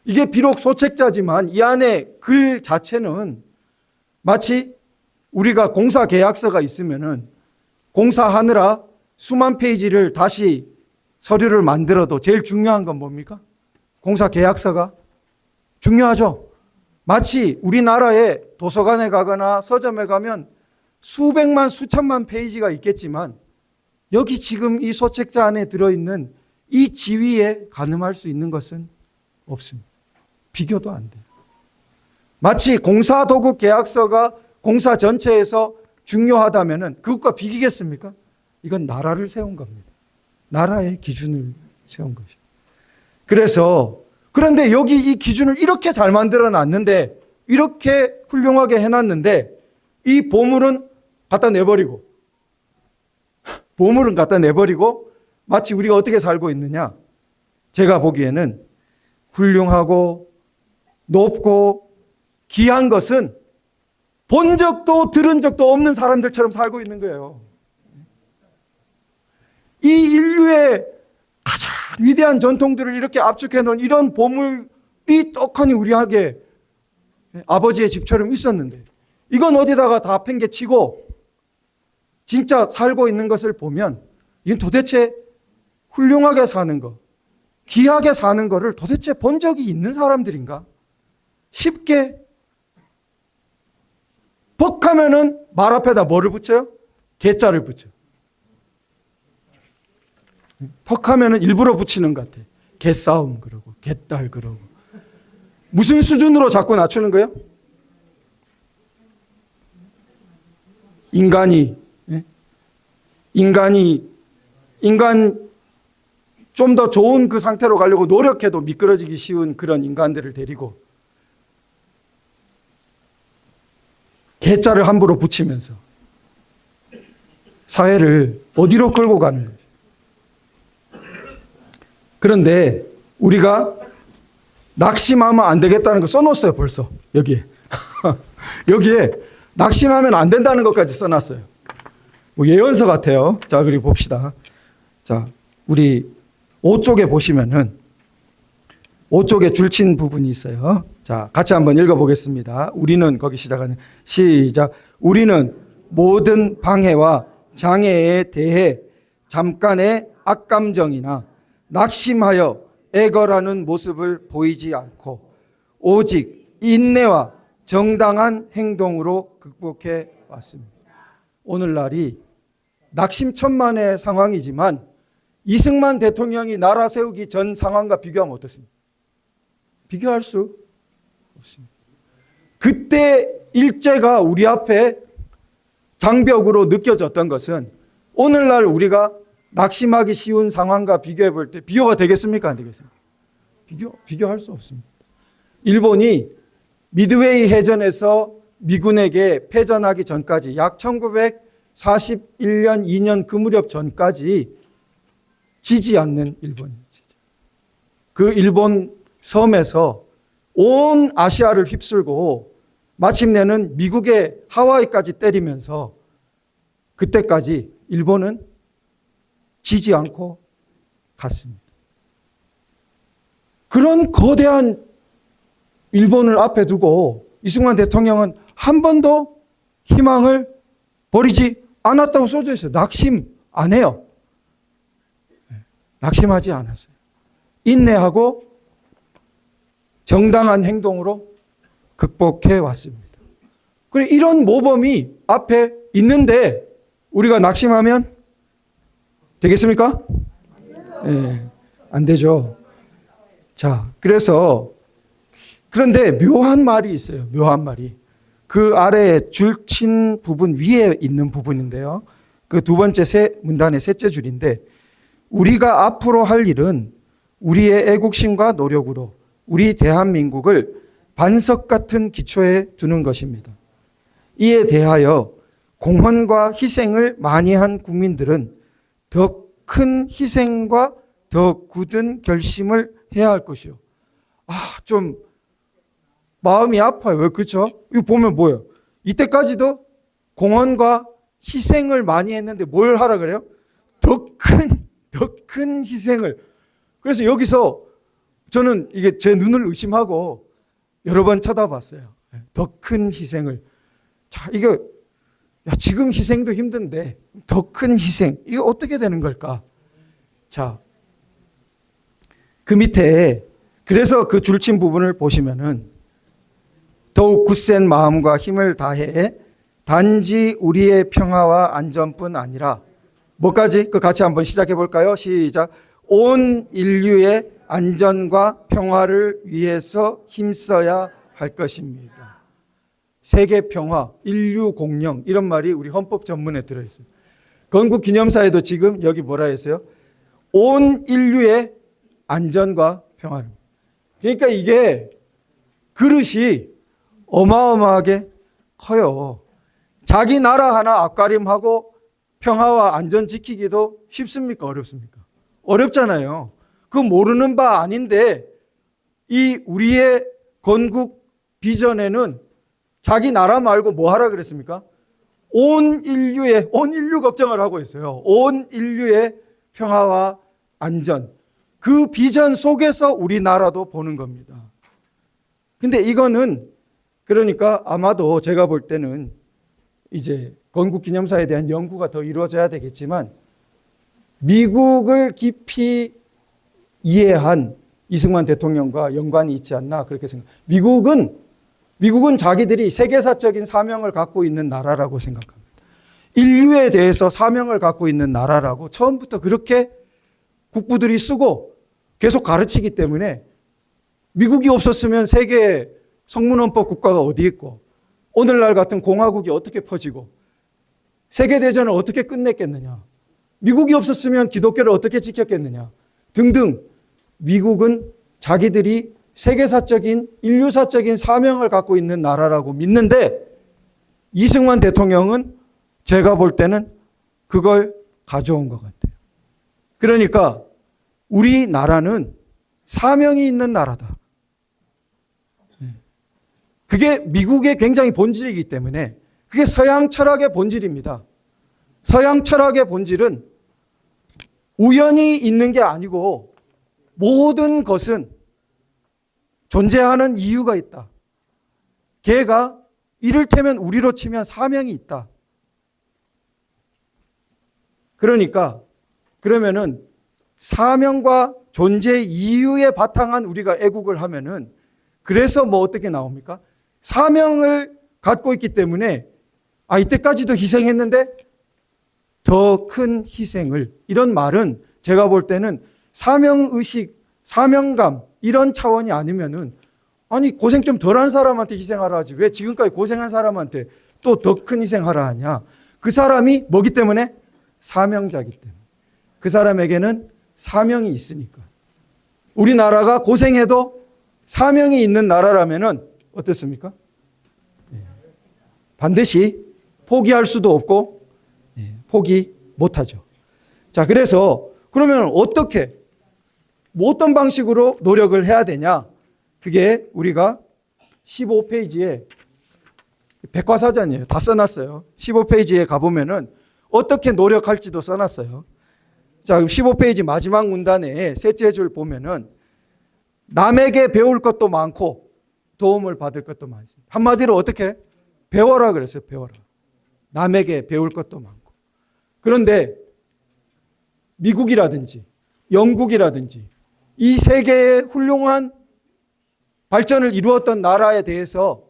이게 비록 소책자지만 이 안에 글 자체는 마치 우리가 공사 계약서가 있으면은 공사하느라 수만 페이지를 다시 서류를 만들어도 제일 중요한 건 뭡니까? 공사 계약서가 중요하죠. 마치 우리나라에 도서관에 가거나 서점에 가면 수백만, 수천만 페이지가 있겠지만 여기 지금 이 소책자 안에 들어있는 이 지위에 가늠할 수 있는 것은 없습니다. 비교도 안 돼요. 마치 공사도급 계약서가 공사 전체에서 중요하다면 그것과 비기겠습니까? 이건 나라를 세운 겁니다. 나라의 기준을 세운 것이죠. 그래서 그런데 여기 이 기준을 이렇게 잘 만들어 놨는데, 이렇게 훌륭하게 해놨는데 이 보물은 갖다 내버리고, 보물은 갖다 내버리고 마치 우리가 어떻게 살고 있느냐, 제가 보기에는 훌륭하고 높고 귀한 것은 본 적도 들은 적도 없는 사람들처럼 살고 있는 거예요. 이 인류의 가장 위대한 전통들을 이렇게 압축해 놓은 이런 보물이 떡하니 우리에게 아버지의 집처럼 있었는데, 이건 어디다가 다 팽개치고 진짜 살고 있는 것을 보면 이건 도대체 훌륭하게 사는 거, 귀하게 사는 거를 도대체 본 적이 있는 사람들인가? 쉽게 벅하면은 말 앞에다 뭐를 붙여요? 개자를 붙여. 퍽하면은 일부러 붙이는 것 같아. 개싸움 그러고 개딸 그러고. 무슨 수준으로 자꾸 낮추는 거예요? 인간 좀 더 좋은 그 상태로 가려고 노력해도 미끄러지기 쉬운 그런 인간들을 데리고 개자를 함부로 붙이면서 사회를 어디로 끌고 가는 거죠. 그런데 우리가 낙심하면 안 되겠다는 거 써놓았어요, 벌써. 여기에. 여기에 낙심하면 안 된다는 것까지 써놨어요. 뭐 예언서 같아요. 자, 그리고 봅시다. 자, 우리 5쪽에 보시면은 5쪽에 줄친 부분이 있어요. 자, 같이 한번 읽어보겠습니다. 우리는, 거기 시작하는, 시작. 우리는 모든 방해와 장애에 대해 잠깐의 악감정이나 낙심하여 애걸하는 모습을 보이지 않고 오직 인내와 정당한 행동으로 극복해 왔습니다. 오늘날이 낙심천만의 상황이지만 이승만 대통령이 나라 세우기 전 상황과 비교하면 어떻습니까? 비교할 수 없습니다. 그때 일제가 우리 앞에 장벽으로 느껴졌던 것은 오늘날 우리가 낙심하기 쉬운 상황과 비교해 볼 때 비교가 되겠습니까? 안 되겠습니까? 비교할 수 없습니다. 일본이 미드웨이 해전에서 미군에게 패전하기 전까지 약 1941년, 2년 그 무렵 전까지 지지 않는 일본입니다. 그 일본 섬에서 온 아시아를 휩쓸고 마침내는 미국의 하와이까지 때리면서 그때까지 일본은 지지 않고 갔습니다. 그런 거대한 일본을 앞에 두고 이승만 대통령은 한 번도 희망을 버리지 않았다고 써져 있어요. 낙심 안 해요. 낙심하지 않았어요. 인내하고 정당한 행동으로 극복해 왔습니다. 그리고 이런 모범이 앞에 있는데 우리가 낙심하면 되겠습니까? 네, 안 되죠. 자, 그런데 묘한 말이 있어요. 묘한 말이. 그 아래에 줄친 부분 위에 있는 부분인데요. 그 두 번째 문단의 셋째 줄인데 우리가 앞으로 할 일은 우리의 애국심과 노력으로 우리 대한민국을 반석 같은 기초에 두는 것입니다. 이에 대하여 공헌과 희생을 많이 한 국민들은 더 큰 희생과 더 굳은 결심을 해야 할 것이요. 좀 마음이 아파요. 왜 그렇죠? 이거 보면 뭐예요? 이때까지도 공헌과 희생을 많이 했는데 뭘 하라 그래요? 더 큰 희생을. 그래서 여기서 저는 이게 제 눈을 의심하고 여러 번 쳐다봤어요. 더 큰 희생을. 자, 이거 지금 희생도 힘든데 더 큰 희생. 이거 어떻게 되는 걸까? 자, 그 밑에 그래서 그 줄친 부분을 보시면은 더욱 굳센 마음과 힘을 다해 단지 우리의 평화와 안전뿐 아니라 뭐까지? 그 같이 한번 시작해 볼까요? 시작. 온 인류의 안전과 평화를 위해서 힘써야 할 것입니다. 세계 평화, 인류 공영 이런 말이 우리 헌법 전문에 들어있어요. 건국 기념사에도 지금 여기 뭐라 했어요? 온 인류의 안전과 평화를. 그러니까 이게 그릇이 어마어마하게 커요. 자기 나라 하나 앞가림하고 평화와 안전 지키기도 쉽습니까? 어렵습니까? 어렵잖아요. 그거 모르는 바 아닌데 이 우리의 건국 비전에는 자기 나라 말고 뭐 하라 그랬습니까? 온 인류 걱정을 하고 있어요. 온 인류의 평화와 안전. 그 비전 속에서 우리나라도 보는 겁니다. 근데 이거는 그러니까 아마도 제가 볼 때는 이제 건국기념사에 대한 연구가 더 이루어져야 되겠지만 미국을 깊이 이해한 이승만 대통령과 연관이 있지 않나 그렇게 생각합니다. 미국은 자기들이 세계사적인 사명을 갖고 있는 나라라고 생각합니다. 인류에 대해서 사명을 갖고 있는 나라라고 처음부터 그렇게 국부들이 쓰고 계속 가르치기 때문에 미국이 없었으면 세계 성문헌법 국가가 어디 있고 오늘날 같은 공화국이 어떻게 퍼지고 세계대전을 어떻게 끝냈겠느냐. 미국이 없었으면 기독교를 어떻게 지켰겠느냐 등등. 미국은 자기들이 세계사적인 인류사적인 사명을 갖고 있는 나라라고 믿는데 이승만 대통령은 제가 볼 때는 그걸 가져온 것 같아요. 그러니까 우리나라는 사명이 있는 나라다. 그게 미국의 굉장히 본질이기 때문에 그게 서양 철학의 본질입니다. 서양 철학의 본질은 우연히 있는 게 아니고 모든 것은 존재하는 이유가 있다. 걔가 이를테면 우리로 치면 사명이 있다. 그러면은 사명과 존재 이유에 바탕한 우리가 애국을 하면은 그래서 뭐 어떻게 나옵니까? 사명을 갖고 있기 때문에 이때까지도 희생했는데 더 큰 희생을 이런 말은 제가 볼 때는 사명의식, 사명감 이런 차원이 아니면은 아니 고생 좀 덜한 사람한테 희생하라 하지 왜 지금까지 고생한 사람한테 또 더 큰 희생하라 하냐. 그 사람이 뭐기 때문에? 사명자기 때문에. 그 사람에게는 사명이 있으니까. 우리나라가 고생해도 사명이 있는 나라라면은 어떻습니까? 반드시 포기할 수도 없고 포기 못하죠. 자, 그래서 그러면 어떻게 어떤 방식으로 노력을 해야 되냐? 그게 우리가 15페이지에 백과사전이에요. 다 써놨어요. 15페이지에 가보면은 어떻게 노력할지도 써놨어요. 자, 15페이지 마지막 문단에 셋째 줄 보면은 남에게 배울 것도 많고 도움을 받을 것도 많습니다. 한마디로 어떻게? 배워라 그랬어요. 배워라. 남에게 배울 것도 많고. 그런데 미국이라든지 영국이라든지 이 세계의 훌륭한 발전을 이루었던 나라에 대해서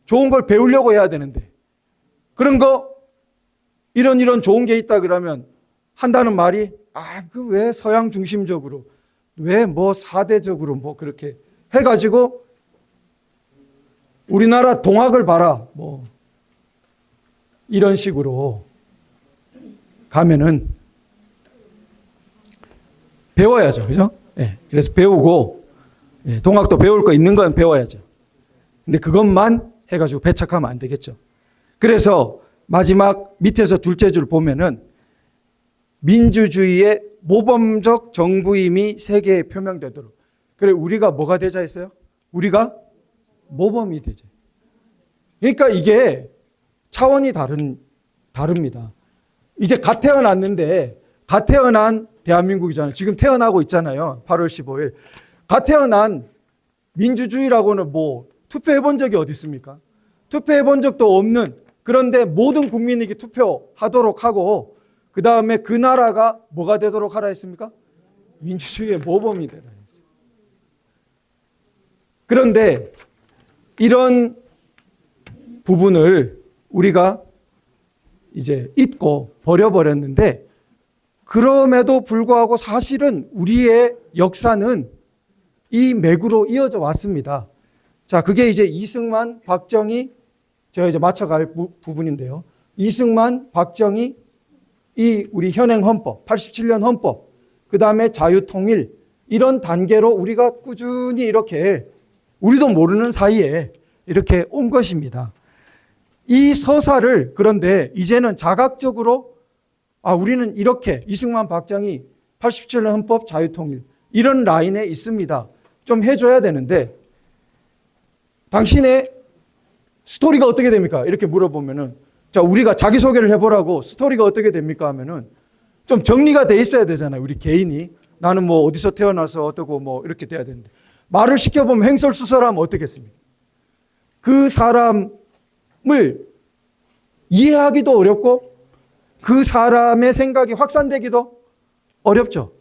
좋은 걸 배우려고 해야 되는데 그런 거 이런 좋은 게 있다 그러면 한다는 말이 그 왜 서양 중심적으로 왜 뭐 사대적으로 뭐 그렇게 해가지고 우리나라 동학을 봐라 뭐 이런 식으로 가면은 배워야죠. 그죠? 예. 그래서 배우고 동학도 배울 거 있는 건 배워야죠. 근데 그것만 해가지고 배척하면 안 되겠죠. 그래서 마지막 밑에서 둘째 줄 보면은 민주주의의 모범적 정부임이 세계에 표명되도록. 그래 우리가 뭐가 되자 했어요? 우리가 모범이 되자. 그러니까 이게 차원이 다릅니다. 이제 갓 태어났는데 갓 태어난 대한민국이잖아요. 지금 태어나고 있잖아요. 8월 15일. 갓 태어난 민주주의라고는 뭐 투표해 본 적이 어디 있습니까? 투표해 본 적도 없는 그런데 모든 국민에게 투표하도록 하고 그 다음에 그 나라가 뭐가 되도록 하라 했습니까? 민주주의의 모범이 되라 했어요. 그런데 이런 부분을 우리가 이제 잊고 버려버렸는데 그럼에도 불구하고 사실은 우리의 역사는 이 맥으로 이어져 왔습니다. 자, 그게 이제 이승만, 박정희, 제가 이제 맞춰갈 부분인데요. 이승만, 박정희, 이 우리 현행 헌법, 87년 헌법, 그 다음에 자유통일, 이런 단계로 우리가 꾸준히 이렇게 우리도 모르는 사이에 이렇게 온 것입니다. 이 서사를 그런데 이제는 자각적으로 우리는 이렇게 이승만, 박정희, 87년 헌법, 자유통일 이런 라인에 있습니다. 좀 해줘야 되는데 당신의 스토리가 어떻게 됩니까? 이렇게 물어보면은 자 우리가 자기소개를 해보라고 스토리가 어떻게 됩니까? 하면은 좀 정리가 돼 있어야 되잖아요. 우리 개인이 나는 뭐 어디서 태어나서 어떠고 뭐 이렇게 돼야 되는데 말을 시켜보면 횡설수설하면 어떻겠습니까? 그 사람을 이해하기도 어렵고 그 사람의 생각이 확산되기도 어렵죠.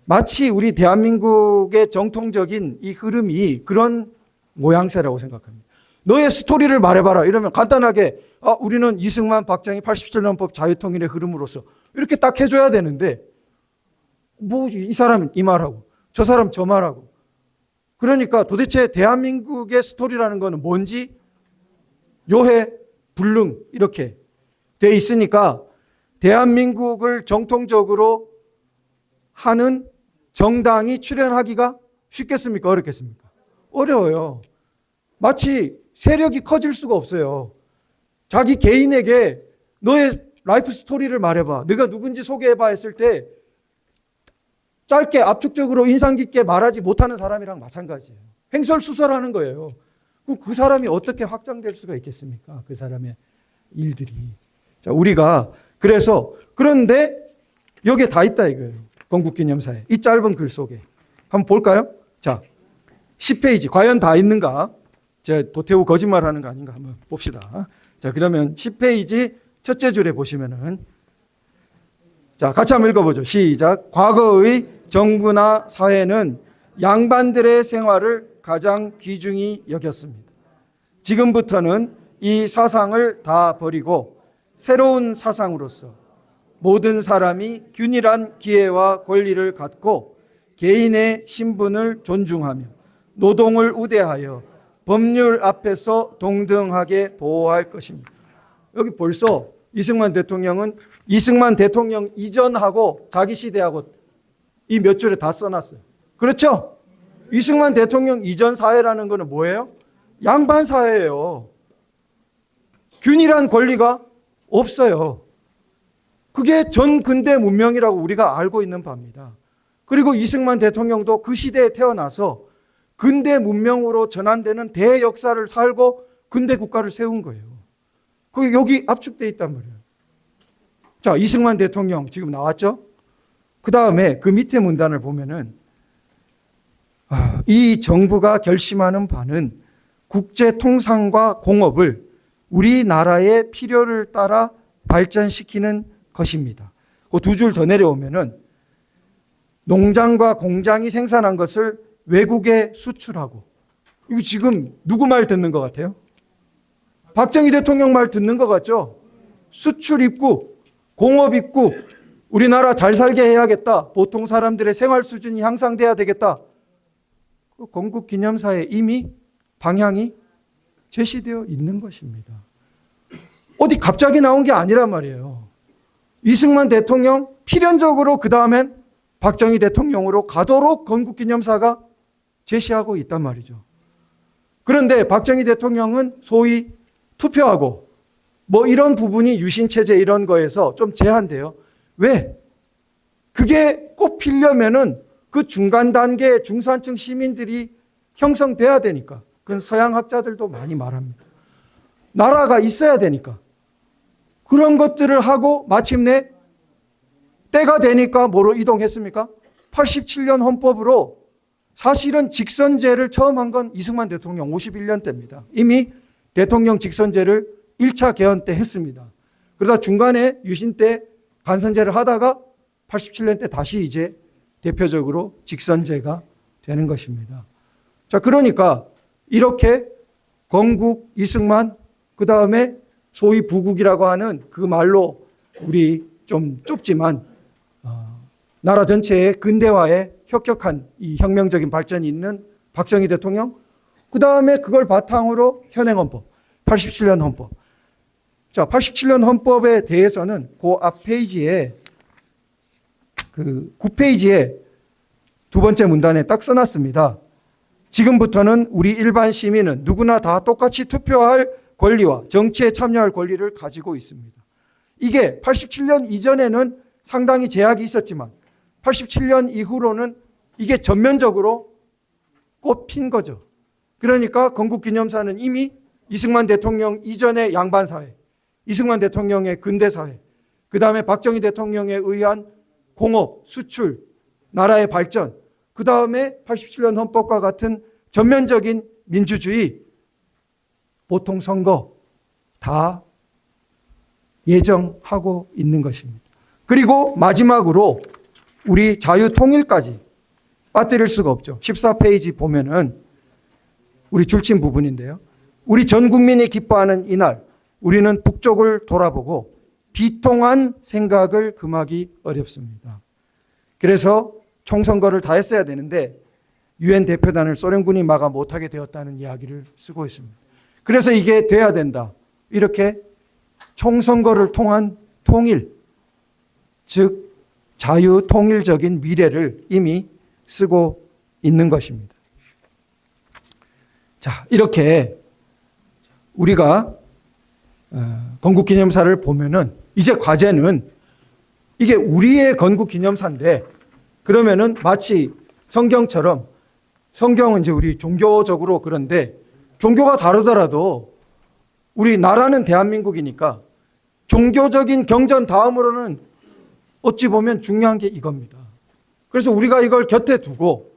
마치 우리 대한민국의 정통적인 이 흐름이 그런 모양새라고 생각합니다. 너의 스토리를 말해봐라. 이러면 간단하게 우리는 이승만, 박정희, 87년 헌법, 자유통일의 흐름으로서 이렇게 딱 해줘야 되는데 뭐 이 사람은 이 말하고 저 사람 저 말하고 그러니까 도대체 대한민국의 스토리라는 거는 뭔지 요해 불능 이렇게 돼 있으니까 대한민국을 정통적으로 하는 정당이 출연하기가 쉽겠습니까? 어렵겠습니까? 어려워요. 마치 세력이 커질 수가 없어요. 자기 개인에게 너의 라이프 스토리를 말해봐. 네가 누군지 소개해봐 했을 때 짧게 압축적으로 인상 깊게 말하지 못하는 사람이랑 마찬가지예요. 횡설수설하는 거예요. 그럼 그 사람이 어떻게 확장될 수가 있겠습니까? 그 사람의 일들이. 자, 우리가 그래서 그런데 여기에 다 있다 이거예요. 건국기념사에. 이 짧은 글 속에. 한번 볼까요? 자, 10페이지. 과연 다 있는가? 제가 도태우 거짓말하는 거 아닌가 한번 봅시다. 자, 그러면 10페이지 첫째 줄에 보시면은 자, 같이 한번 읽어보죠. 시작. 과거의 정부나 사회는 양반들의 생활을 가장 귀중히 여겼습니다. 지금부터는 이 사상을 다 버리고 새로운 사상으로서 모든 사람이 균일한 기회와 권리를 갖고 개인의 신분을 존중하며 노동을 우대하여 법률 앞에서 동등하게 보호할 것입니다. 여기 벌써 이승만 대통령은 이승만 대통령 이전하고 자기 시대하고 이 몇 줄에 다 써놨어요. 그렇죠? 이승만 대통령 이전 사회라는 것은 뭐예요? 양반 사회예요. 균일한 권리가 없어요. 그게 전 근대 문명이라고 우리가 알고 있는 바입니다. 그리고 이승만 대통령도 그 시대에 태어나서 근대 문명으로 전환되는 대역사를 살고 근대 국가를 세운 거예요. 그게 여기 압축되어 있단 말이에요. 자, 이승만 대통령 지금 나왔죠? 그 다음에 그 밑에 문단을 보면은 이 정부가 결심하는 바는 국제 통상과 공업을 우리나라의 필요를 따라 발전시키는 것입니다. 그 두 줄 더 내려오면은 농장과 공장이 생산한 것을 외국에 수출하고, 이거 지금 누구 말 듣는 것 같아요? 박정희 대통령 말 듣는 것 같죠? 수출 입국, 공업 입국, 우리나라 잘 살게 해야겠다. 보통 사람들의 생활 수준이 향상돼야 되겠다. 그 건국기념사에 이미 방향이 제시되어 있는 것입니다. 어디 갑자기 나온 게 아니란 말이에요. 이승만 대통령 필연적으로 그 다음엔 박정희 대통령으로 가도록 건국기념사가 제시하고 있단 말이죠. 그런데 박정희 대통령은 소위 투표하고 뭐 이런 부분이 유신체제 이런 거에서 좀 제한돼요. 왜? 그게 꼭 필려면은 그 중간 단계 중산층 시민들이 형성돼야 되니까. 그건 서양 학자들도 많이 말합니다. 나라가 있어야 되니까. 그런 것들을 하고 마침내 때가 되니까 뭐로 이동했습니까? 87년 헌법으로 사실은 직선제를 처음 한 건 이승만 대통령 51년 때입니다. 이미 대통령 직선제를 1차 개헌 때 했습니다. 그러다 중간에 유신 때 간선제를 하다가 87년 때 다시 이제 대표적으로 직선제가 되는 것입니다. 자, 그러니까 이렇게 건국, 이승만, 그 다음에 소위 부국이라고 하는 그 말로 우리 좀 좁지만 나라 전체의 근대화에 혁혁한 이 혁명적인 발전이 있는 박정희 대통령, 그 다음에 그걸 바탕으로 현행헌법, 87년 헌법. 자, 87년 헌법에 대해서는 그 앞 페이지에 그 9페이지에 두 번째 문단에 딱 써놨습니다. 지금부터는 우리 일반 시민은 누구나 다 똑같이 투표할 권리와 정치에 참여할 권리를 가지고 있습니다. 이게 87년 이전에는 상당히 제약이 있었지만 87년 이후로는 이게 전면적으로 꼽힌 거죠. 그러니까 건국기념사는 이미 이승만 대통령 이전의 양반사회, 이승만 대통령의 근대사회, 그 다음에 박정희 대통령에 의한 공업, 수출, 나라의 발전, 그 다음에 87년 헌법과 같은 전면적인 민주주의, 보통선거 다 예정하고 있는 것입니다. 그리고 마지막으로 우리 자유통일까지 빠뜨릴 수가 없죠. 14페이지 보면은 우리 줄친 부분인데요. 우리 전 국민이 기뻐하는 이날, 우리는 북쪽을 돌아보고 비통한 생각을 금하기 어렵습니다. 그래서 총선거를 다 했어야 되는데 유엔 대표단을 소련군이 막아 못하게 되었다는 이야기를 쓰고 있습니다. 그래서 이게 돼야 된다. 이렇게 총선거를 통한 통일, 즉 자유통일적인 미래를 이미 쓰고 있는 것입니다. 자, 이렇게 우리가 건국기념사를 보면은 이제 과제는 이게 우리의 건국기념사인데 그러면은 마치 성경처럼, 성경은 이제 우리 종교적으로 그런데 종교가 다르더라도 우리 나라는 대한민국이니까 종교적인 경전 다음으로는 어찌 보면 중요한 게 이겁니다. 그래서 우리가 이걸 곁에 두고,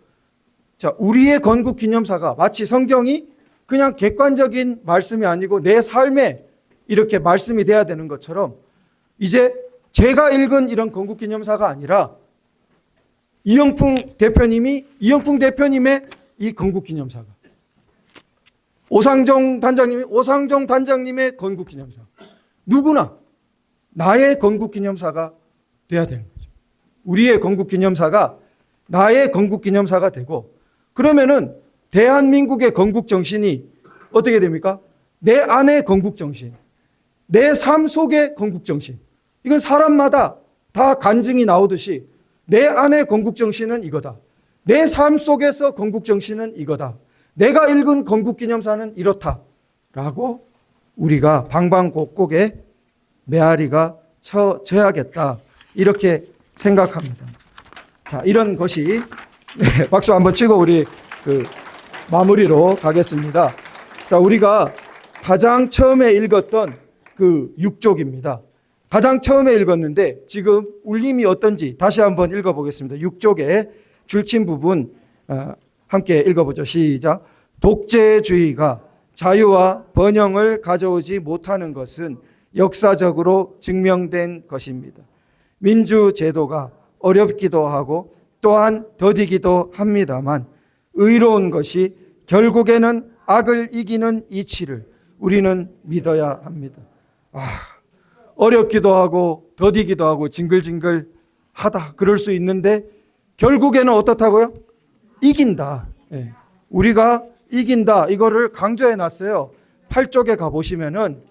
자, 우리의 건국기념사가 마치 성경이 그냥 객관적인 말씀이 아니고 내 삶에 이렇게 말씀이 돼야 되는 것처럼 이제 제가 읽은 이런 건국기념사가 아니라 이영풍 대표님의 이 건국기념사가, 오상종 단장님의 건국기념사, 누구나 나의 건국기념사가 돼야 되는 거죠. 우리의 건국기념사가 나의 건국기념사가 되고, 그러면은 대한민국의 건국 정신이 어떻게 됩니까? 내 안의 건국 정신, 내 삶 속의 건국 정신. 이건 사람마다 다 간증이 나오듯이 내 안의 건국 정신은 이거다. 내 삶 속에서 건국 정신은 이거다. 내가 읽은 건국기념사는 이렇다라고 우리가 방방곡곡에 메아리가 쳐져야겠다, 이렇게 생각합니다. 자, 이런 것이 박수 한번 치고 우리 마무리로 가겠습니다. 자, 우리가 가장 처음에 읽었던 6쪽입니다. 가장 처음에 읽었는데 지금 울림이 어떤지 다시 한번 읽어보겠습니다. 6쪽의 줄친 부분 함께 읽어보죠. 시작. 독재주의가 자유와 번영을 가져오지 못하는 것은 역사적으로 증명된 것입니다. 민주제도가 어렵기도 하고 또한 더디기도 합니다만 의로운 것이 결국에는 악을 이기는 이치를 우리는 믿어야 합니다. 어렵기도 하고 더디기도 하고 징글징글하다, 그럴 수 있는데 결국에는 어떻다고요? 이긴다. 우리가 이긴다, 이거를 강조해 놨어요. 8쪽에 가보시면은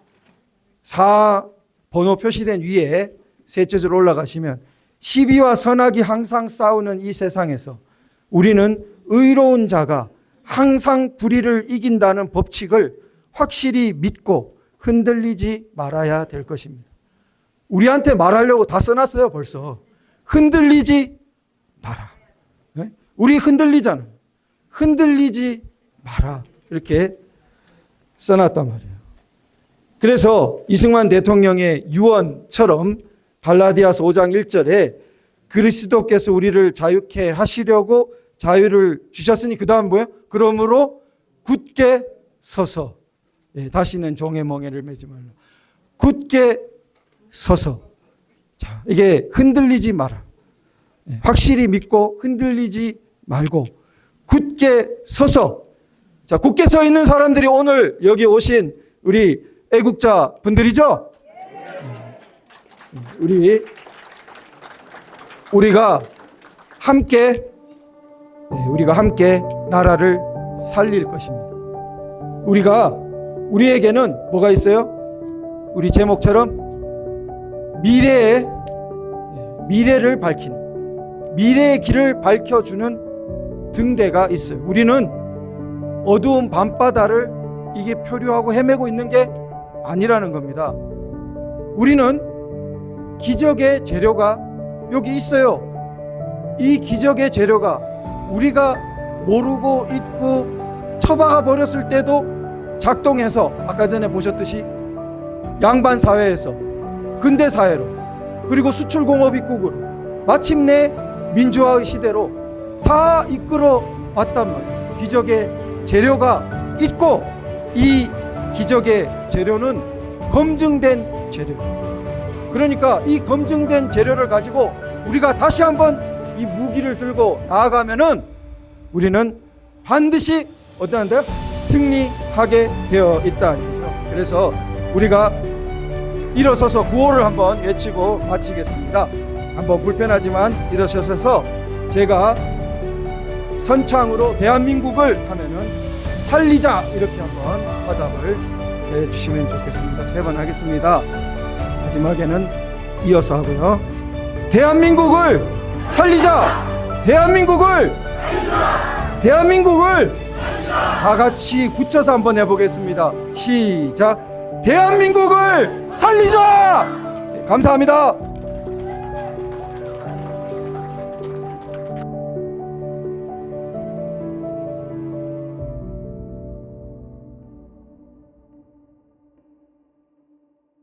4 번호 표시된 위에 셋째 줄 올라가시면 시비와 선악이 항상 싸우는 이 세상에서 우리는 의로운 자가 항상 불의를 이긴다는 법칙을 확실히 믿고 흔들리지 말아야 될 것입니다. 우리한테 말하려고 다 써놨어요, 벌써. 흔들리지 마라. 우리 흔들리잖아요. 흔들리지 마라, 이렇게 써놨단 말이에요. 그래서 이승만 대통령의 유언처럼 갈라디아서 5장 1절에 그리스도께서 우리를 자유케 하시려고 자유를 주셨으니 그 다음 뭐예요? 그러므로 굳게 서서, 다시는 종의 멍에를 매지 말라. 굳게 서서. 자, 이게 흔들리지 마라. 확실히 믿고 흔들리지 말고 굳게 서서. 자, 굳게 서 있는 사람들이 오늘 여기 오신 우리 애국자 분들이죠? 우리가 함께 나라를 살릴 것입니다. 우리에게는 뭐가 있어요? 우리 제목처럼 미래를 밝히는, 미래의 길을 밝혀주는 등대가 있어요. 우리는 어두운 밤바다를 이게 표류하고 헤매고 있는 게 아니라는 겁니다. 우리는 기적의 재료가 여기 있어요. 이 기적의 재료가 우리가 모르고 잊고 처박아 버렸을 때도 작동해서 아까 전에 보셨듯이 양반 사회에서 근대 사회로, 그리고 수출공업 입국으로, 마침내 민주화의 시대로 다 이끌어 왔단 말이에요. 기적의 재료가 있고 이 기적의 재료는 검증된 재료예요. 그러니까 이 검증된 재료를 가지고 우리가 다시 한번 이 무기를 들고 나아가면은 우리는 반드시 어떠한데요? 승리하게 되어 있다는 거죠. 그래서 우리가 일어서서 구호를 한번 외치고 마치겠습니다. 한번 불편하지만 일어서셔서 제가 선창으로 대한민국을 하면은 살리자, 이렇게 한번 화답을 해주시면 좋겠습니다. 3번 하겠습니다. 마지막에는 이어서 하고요. 대한민국을 살리자! 대한민국을 다 같이 붙여서 한번 해보겠습니다. 시작! 대한민국을 살리자! 감사합니다.